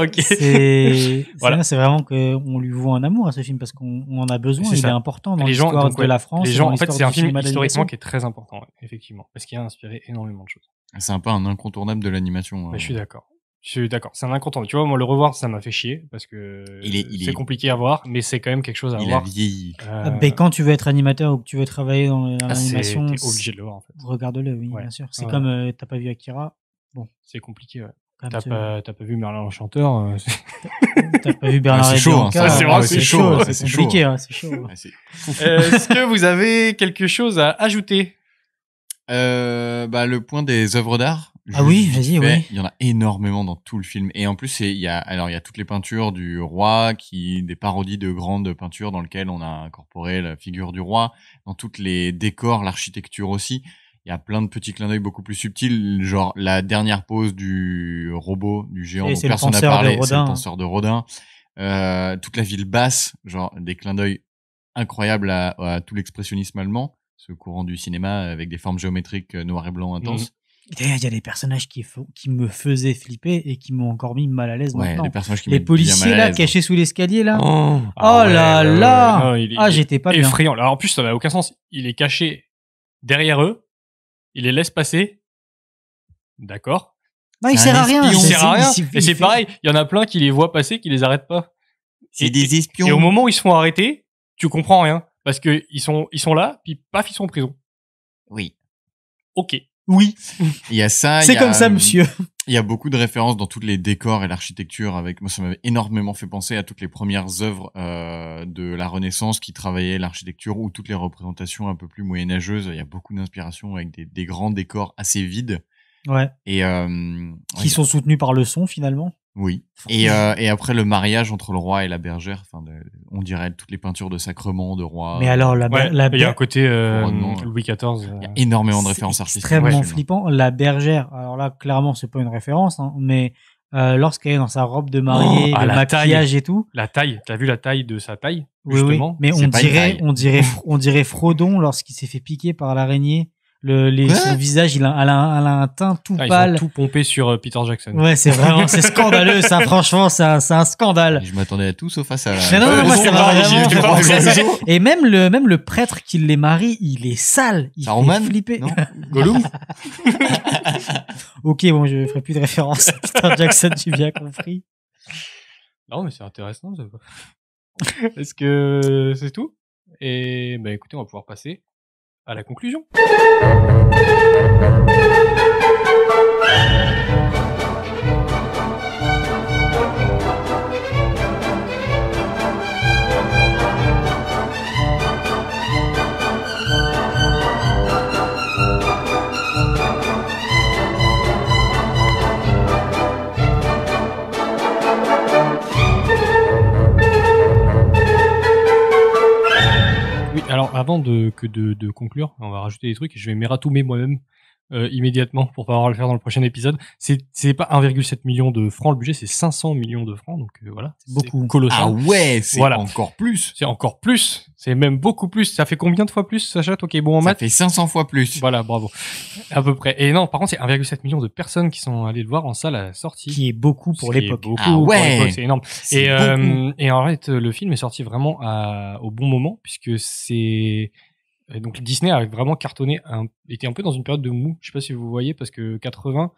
Speaker 4: Ok.
Speaker 1: Voilà. C'est vraiment qu'on lui voue un amour à ce film parce qu'on en a besoin. Il est important dans l'histoire de la France.
Speaker 4: Les gens, en fait, c'est un film historiquement qui est très important, effectivement. Parce qu'il a inspiré énormément de choses.
Speaker 5: C'est un peu un incontournable de l'animation.
Speaker 4: Mais je suis d'accord. Je suis d'accord, c'est un incontournable. Tu vois, moi, le revoir, ça m'a fait chier parce que c'est compliqué à voir, mais c'est quand même quelque chose à voir.
Speaker 5: Il a vieilli.
Speaker 1: Mais quand tu veux être animateur ou que tu veux travailler dans l'animation,
Speaker 4: t'es obligé de le voir, en fait.
Speaker 1: Regarde-le, oui,
Speaker 4: Ouais.
Speaker 1: bien sûr. C'est comme t'as pas vu Akira. Bon.
Speaker 4: C'est compliqué, ouais.
Speaker 1: Comme
Speaker 4: T'as pas vu Merlin l'Enchanteur.
Speaker 1: T'as pas vu Bernard
Speaker 5: c'est
Speaker 1: et
Speaker 5: chaud,
Speaker 1: Bianca.
Speaker 5: hein,
Speaker 4: c'est vrai, c'est chaud,
Speaker 1: c'est
Speaker 5: c'est
Speaker 1: compliqué,
Speaker 5: chaud.
Speaker 1: hein, c'est chaud.
Speaker 5: Ouais,
Speaker 4: Est-ce que vous avez quelque chose à ajouter?
Speaker 5: Le point des œuvres d'art.
Speaker 1: Ah oui,
Speaker 5: Juste
Speaker 1: vas-y,
Speaker 5: vite fait,
Speaker 1: oui.
Speaker 5: Il y en a énormément dans tout le film. Et en plus, il y a toutes les peintures du roi, des parodies de grandes peintures dans lesquelles on a incorporé la figure du roi. Dans toutes les décors, l'architecture aussi. Il y a plein de petits clins d'œil beaucoup plus subtils, genre la dernière pose du robot, du géant dont personne n'a parlé, c'est le penseur de Rodin. Toute la ville basse, genre des clins d'œil incroyables à tout l'expressionnisme allemand, ce courant du cinéma avec des formes géométriques noir et blanc intenses.
Speaker 1: D'ailleurs, il y a des personnages qui me faisaient flipper et qui m'ont encore mis mal à l'aise maintenant.
Speaker 5: Des personnages qui
Speaker 1: les policiers là, cachés sous l'escalier là.
Speaker 4: Oh
Speaker 1: là là. J'étais pas bien.
Speaker 4: Effrayant. Alors en plus, ça n'a aucun sens. Il est caché derrière eux. Il les laisse passer. D'accord.
Speaker 1: Non, il sert à rien.
Speaker 4: Il sert à rien. Et c'est pareil. Il y en a plein qui les voient passer, qui les arrêtent pas.
Speaker 5: C'est des espions.
Speaker 4: Et au moment où ils se font arrêter, tu comprends rien. Parce que ils sont là, puis paf, ils sont en prison.
Speaker 5: Oui.
Speaker 4: Ok.
Speaker 1: Oui.
Speaker 5: Il y a ça.
Speaker 1: C'est comme ça, monsieur.
Speaker 5: Il y a beaucoup de références dans tous les décors et l'architecture. Moi, ça m'avait énormément fait penser à toutes les premières œuvres de la Renaissance qui travaillaient l'architecture ou toutes les représentations un peu plus moyenâgeuses. Il y a beaucoup d'inspiration avec des grands décors assez vides.
Speaker 1: Ouais.
Speaker 5: Et
Speaker 1: qui sont soutenus par le son finalement.
Speaker 5: Oui. Et après le mariage entre le roi et la bergère, on dirait toutes les peintures de sacrement de roi.
Speaker 1: Mais alors
Speaker 4: il y a un côté Louis XIV.
Speaker 5: Il y a énormément de références artistiques.
Speaker 1: Extrêmement flippant. La bergère. Alors là, clairement, c'est pas une référence, hein, mais lorsqu'elle est dans sa robe de mariée, le maquillage et tout.
Speaker 4: La taille. T'as vu la taille de sa taille
Speaker 1: justement. Oui. Mais on dirait Frodon lorsqu'il s'est fait piquer par l'araignée. Son visage, elle a un teint tout pâle.
Speaker 4: Ils ont tout pompé sur Peter Jackson.
Speaker 1: Ouais, c'est scandaleux, ça, franchement, c'est un scandale.
Speaker 5: Je m'attendais à tout sauf à ça.
Speaker 1: Non, moi, c'est vraiment. Et même le prêtre qui les marie, il est sale. Il fait flipper.
Speaker 4: Gollum?
Speaker 1: Ok, bon, je ferai plus de référence à Peter Jackson, tu bien compris.
Speaker 4: Non, mais c'est intéressant, ça. Est-ce que c'est tout? Et, écoutez, on va pouvoir passer à la conclusion. Alors, avant de conclure, on va rajouter des trucs et je vais m'ératoumer moi-même immédiatement pour pas avoir à le faire dans le prochain épisode. C'est pas 1,7 million de francs le budget, c'est 500 millions de francs, donc voilà.
Speaker 1: C'est beaucoup.
Speaker 4: Colossal.
Speaker 5: Ah ouais, c'est encore plus.
Speaker 4: C'est encore plus. C'est même beaucoup plus. Ça fait combien de fois plus, Sacha, toi qui es bon en maths?
Speaker 5: Ça fait 500 fois plus.
Speaker 4: Voilà, bravo. À peu près. Et non, par contre, c'est 1,7 million de personnes qui sont allées le voir en salle à la sortie.
Speaker 1: Qui est beaucoup pour l'époque.
Speaker 5: Ah ouais.
Speaker 4: C'est énorme. Et en fait, le film est sorti vraiment au bon moment, puisque c'est... Donc Disney a vraiment cartonné, était un peu dans une période de mou. Je sais pas si vous voyez, parce que 80,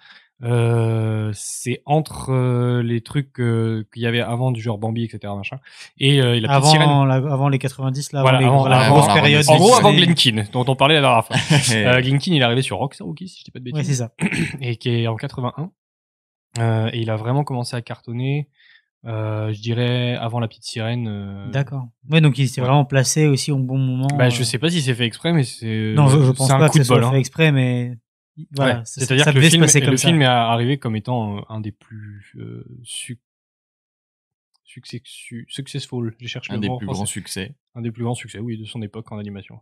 Speaker 4: c'est entre les trucs qu'il y avait avant du genre Bambi, etc. machin. Et la petite sirène.
Speaker 1: Avant les 90, là,
Speaker 4: voilà,
Speaker 1: la grosse période.
Speaker 4: En gros, avant Glenkin, dont on parlait la dernière fois. Glenkin, il est arrivé sur Rockstar Rookie, si je dis pas de bêtises.
Speaker 1: Ouais, c'est ça.
Speaker 4: Et qui est en 81. Et il a vraiment commencé à cartonner. Je dirais avant la petite sirène.
Speaker 1: D'accord. Ouais, donc il s'est vraiment placé aussi au bon moment.
Speaker 4: Je sais pas si c'est fait exprès, mais c'est.
Speaker 1: Non, je pense pas que ça soit
Speaker 4: hein.
Speaker 1: fait exprès, mais voilà.
Speaker 4: Ouais. C'est-à-dire que le film est arrivé comme étant un des plus successful. Je cherche
Speaker 5: un des plus grands succès.
Speaker 4: Un des plus grands succès, oui, de son époque en animation.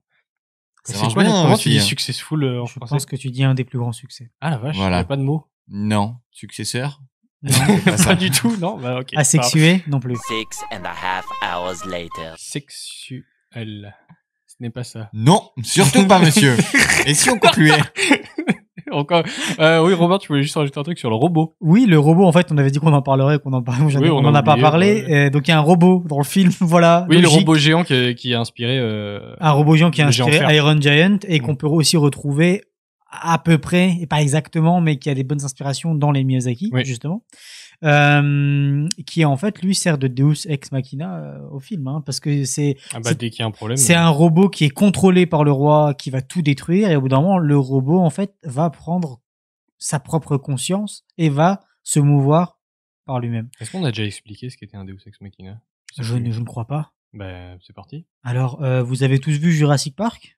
Speaker 5: Ça marche bien.
Speaker 4: Comment
Speaker 5: aussi,
Speaker 4: tu dis successful en
Speaker 1: français?
Speaker 4: Je
Speaker 1: pense que tu dis un des plus grands succès.
Speaker 4: Ah la vache, il n'y a pas de mot.
Speaker 5: Non, successeur.
Speaker 4: Non, pas du tout, non. Bah, ok.
Speaker 1: Asexué, non plus.
Speaker 7: 6.5 hours later.
Speaker 4: Sexuel. Ce n'est pas ça.
Speaker 5: Non, surtout pas, monsieur. Et si on concluait?
Speaker 4: Encore. Oui, Robert, tu voulais juste rajouter un truc sur le robot.
Speaker 1: Oui, le robot, en fait, on avait dit qu'on en parlerait, qu'on en parlait. Oui, on en a pas parlé. Ouais. Donc, il y a un robot dans le film, voilà.
Speaker 4: Oui,
Speaker 1: logique.
Speaker 4: Le robot géant qui a inspiré.
Speaker 1: Un robot géant qui a inspiré Iron Giant et qu'on peut aussi retrouver à peu près, et pas exactement, mais qui a des bonnes inspirations dans les Miyazaki,
Speaker 4: Oui.
Speaker 1: justement. Qui en fait, lui, sert de Deus Ex Machina au film, hein, parce que c'est
Speaker 4: Dès qu'il y a un problème.
Speaker 1: c'est un robot qui est contrôlé par le roi, qui va tout détruire, et au bout d'un moment, le robot, en fait, va prendre sa propre conscience et va se mouvoir par lui-même.
Speaker 4: Est-ce qu'on a déjà expliqué ce qu'était un Deus Ex Machina?
Speaker 1: Je ne crois pas.
Speaker 4: C'est parti.
Speaker 1: Alors, vous avez tous vu Jurassic Park?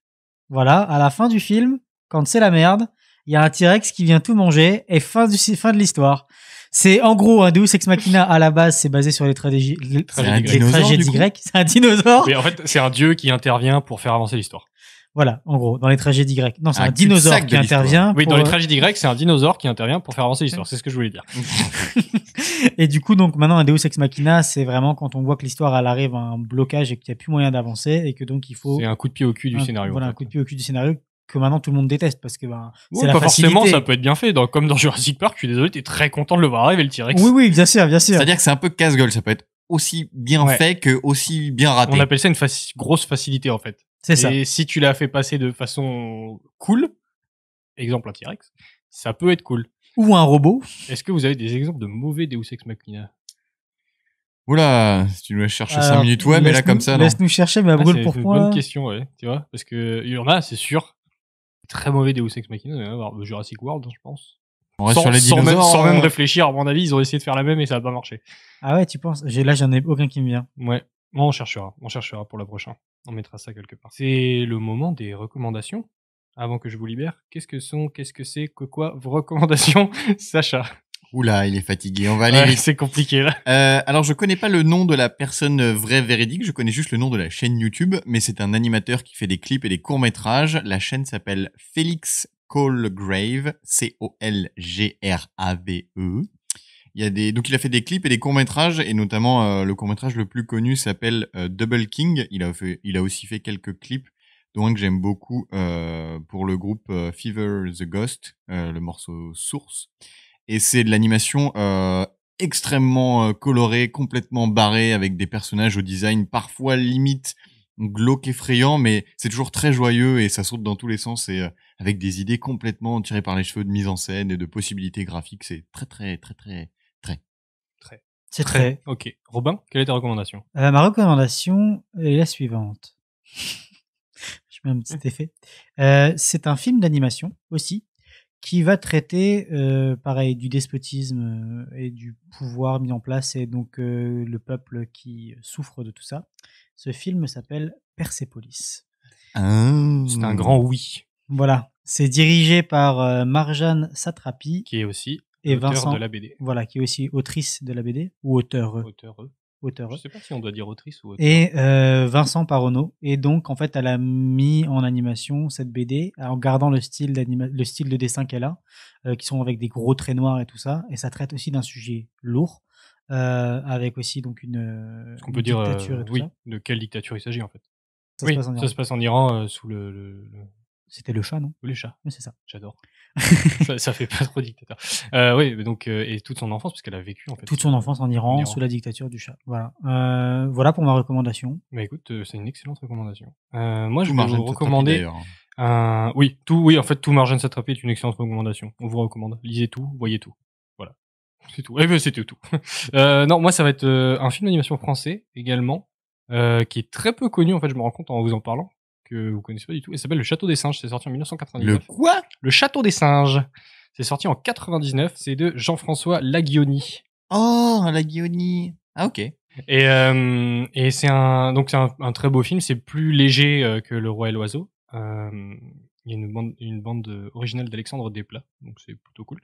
Speaker 1: Voilà, à la fin du film, quand c'est la merde, il y a un T-Rex qui vient tout manger, et fin de l'histoire. C'est en gros un Deus Ex Machina à la base, c'est basé sur les tragédies grecques. C'est un dinosaure.
Speaker 4: Mais en fait, c'est un dieu qui intervient pour faire avancer l'histoire.
Speaker 1: Voilà, en gros, dans les tragédies grecques. Non, c'est un
Speaker 5: cul-de-sac
Speaker 1: dinosaure
Speaker 5: de
Speaker 1: qui
Speaker 5: l'histoire.
Speaker 1: intervient.
Speaker 4: Oui,
Speaker 1: pour-
Speaker 4: dans les tragédies grecques, c'est un dinosaure qui intervient pour faire avancer l'histoire. C'est ce que je voulais dire.
Speaker 1: Et du coup, donc maintenant, un Deus Ex Machina, c'est vraiment quand on voit que l'histoire elle arrive à un blocage et qu'il n'y a plus moyen d'avancer et que donc il faut
Speaker 4: C'est un coup de pied au cul du scénario.
Speaker 1: Voilà,
Speaker 4: en
Speaker 1: un
Speaker 4: fait.
Speaker 1: coup de pied au cul du scénario que maintenant tout le monde déteste parce que
Speaker 4: Ouais,
Speaker 1: c'est la
Speaker 4: pas
Speaker 1: facilité.
Speaker 4: forcément, ça peut être bien fait. Comme dans Jurassic Park, je suis désolé, t'es très content de le voir arriver, le T-Rex.
Speaker 1: Oui, bien sûr, bien sûr.
Speaker 5: C'est-à-dire que c'est un peu casse-gueule. Ça peut être aussi bien
Speaker 4: Ouais.
Speaker 5: fait que aussi bien raté.
Speaker 4: On appelle ça une grosse facilité, en fait.
Speaker 1: C'est ça.
Speaker 4: Et si tu l'as fait passer de façon cool, exemple un T-Rex, ça peut être cool.
Speaker 1: Ou un robot.
Speaker 4: Est-ce que vous avez des exemples de mauvais Deus Ex Machina?
Speaker 5: Oula, si tu nous laisses chercher 5
Speaker 1: Alors,
Speaker 5: minutes, ouais, mais là
Speaker 1: laisse-nous-
Speaker 5: comme ça, non.
Speaker 1: Laisse-nous chercher, mais à brûle
Speaker 4: C'est
Speaker 1: pour
Speaker 4: une
Speaker 1: point.
Speaker 4: bonne question, ouais. Tu vois, parce que il y en a, c'est sûr. Très mauvais Deus Ex Machina, il va y en avoir Jurassic World, je pense.
Speaker 5: On reste sur les
Speaker 4: sans
Speaker 5: dinosaures.
Speaker 4: même réfléchir, à mon avis, ils ont essayé de faire la même et ça a pas marché.
Speaker 1: Ah ouais, tu penses? Là, j'en ai aucun qui me vient.
Speaker 4: Ouais. Bon, on cherchera pour la prochaine. On mettra ça quelque part. C'est le moment des recommandations. Avant que je vous libère, qu'est-ce que c'est, que quoi, vos recommandations, Sacha?
Speaker 5: Oula, il est fatigué. On va aller
Speaker 4: Ouais,
Speaker 5: vite.
Speaker 4: c'est compliqué, là.
Speaker 5: Alors, je connais pas le nom de la personne vraie véridique. Je connais juste le nom de la chaîne YouTube, mais c'est un animateur qui fait des clips et des courts-métrages. La chaîne s'appelle Félix Colgrave. Colgrave. Donc il a fait des clips et des courts-métrages, et notamment le court-métrage le plus connu s'appelle Double King. Il a aussi fait quelques clips, dont un que j'aime beaucoup pour le groupe Fever the Ghost, le morceau Source. Et c'est de l'animation extrêmement colorée, complètement barrée, avec des personnages au design parfois limite glauque, effrayant, mais c'est toujours très joyeux et ça saute dans tous les sens, et avec des idées complètement tirées par les cheveux de mise en scène et de possibilités graphiques. C'est très.
Speaker 1: C'est très.
Speaker 4: Ok. Robin, quelle est ta recommandation?
Speaker 1: Ma recommandation est la suivante. Je mets un petit effet. C'est un film d'animation aussi qui va traiter, pareil, du despotisme et du pouvoir mis en place et donc le peuple qui souffre de tout ça. Ce film s'appelle Persepolis.
Speaker 4: C'est un grand oui.
Speaker 1: Voilà. C'est dirigé par Marjane Satrapi
Speaker 4: Qui est aussi
Speaker 1: et
Speaker 4: auteur
Speaker 1: Vincent.
Speaker 4: de la BD.
Speaker 1: Voilà, qui est aussi autrice de la BD ou auteur.
Speaker 4: Je sais pas si on doit dire autrice ou auteur.
Speaker 1: Et Vincent Paronneau. Et donc, en fait, elle a mis en animation cette BD en gardant le style de dessin qu'elle a, qui sont avec des gros traits noirs et tout ça. Et ça traite aussi d'un sujet lourd, avec aussi donc une
Speaker 4: On peut dire,
Speaker 1: dictature et tout
Speaker 4: oui,
Speaker 1: ça.
Speaker 4: de quelle dictature il s'agit en fait.
Speaker 1: Ça
Speaker 4: Oui,
Speaker 1: se passe en Iran.
Speaker 4: ça se passe en Iran sous le...
Speaker 1: C'était le chat, non?
Speaker 4: Les chats.
Speaker 1: Oui, c'est ça.
Speaker 4: J'adore. ça fait pas trop dictateur. Oui, mais donc, et toute son enfance, parce qu'elle a vécu en fait.
Speaker 1: Toute son enfance en Iran, sous la dictature du chat. Voilà. Voilà pour ma recommandation.
Speaker 4: Bah écoute, c'est une excellente recommandation. Moi, je
Speaker 5: Tout
Speaker 4: vais
Speaker 5: Marjane
Speaker 4: vous
Speaker 5: Satrapi,
Speaker 4: recommander
Speaker 5: d'ailleurs.
Speaker 4: oui, en fait, tout Marjane Satrapi est une excellente recommandation. On vous recommande. Lisez tout, voyez tout. Voilà. C'est tout. Eh ben, c'était tout. Non, moi, ça va être un film d'animation français également, qui est très peu connu, en fait, je me rends compte en vous en parlant, que vous connaissez pas du tout. Il s'appelle Le Château des Singes. C'est sorti en 1999.
Speaker 5: Le quoi?
Speaker 4: Le Château des Singes. C'est sorti en 99. C'est de Jean-François Laguioni.
Speaker 5: Oh, Laguioni. Ah, ok.
Speaker 4: Et c'est un très beau film. C'est plus léger que Le Roi et l'Oiseau. Il y a une bande originale d'Alexandre Desplat, donc c'est plutôt cool.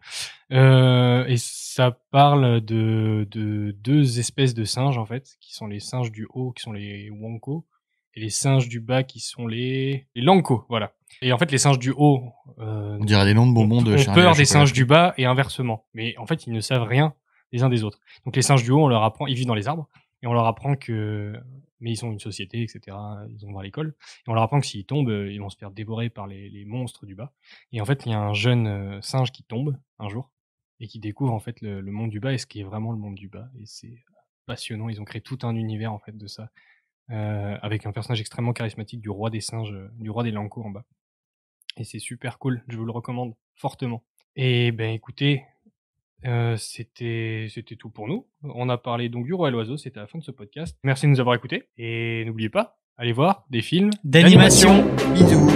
Speaker 4: Et ça parle de deux espèces de singes en fait, qui sont les singes du haut, qui sont les Wanko, et les singes du bas, qui sont les Lanko. Voilà. Et en fait, les singes du haut,
Speaker 5: On dirait des noms de bonbons de
Speaker 4: ont
Speaker 5: Charlie
Speaker 4: peur
Speaker 5: à
Speaker 4: des
Speaker 5: chocolat.
Speaker 4: singes du bas et inversement. Mais en fait, ils ne savent rien les uns des autres. Donc les singes du haut, on leur apprend, ils vivent dans les arbres, et on leur apprend mais ils ont une société, etc. Ils vont à l'école, et on leur apprend que s'ils tombent, ils vont se faire dévorer par les monstres du bas. Et en fait, il y a un jeune singe qui tombe un jour et qui découvre en fait le monde du bas et ce qui est vraiment le monde du bas. Et c'est passionnant. Ils ont créé tout un univers en fait de ça, avec un personnage extrêmement charismatique du roi des singes, du roi des Lanko en bas. Et c'est super cool, je vous le recommande fortement. Et ben écoutez, c'était tout pour nous. On a parlé donc du Roi et l'Oiseau, c'était la fin de ce podcast. Merci de nous avoir écoutés. Et n'oubliez pas, allez voir des films
Speaker 1: D'animation.
Speaker 5: Bisous.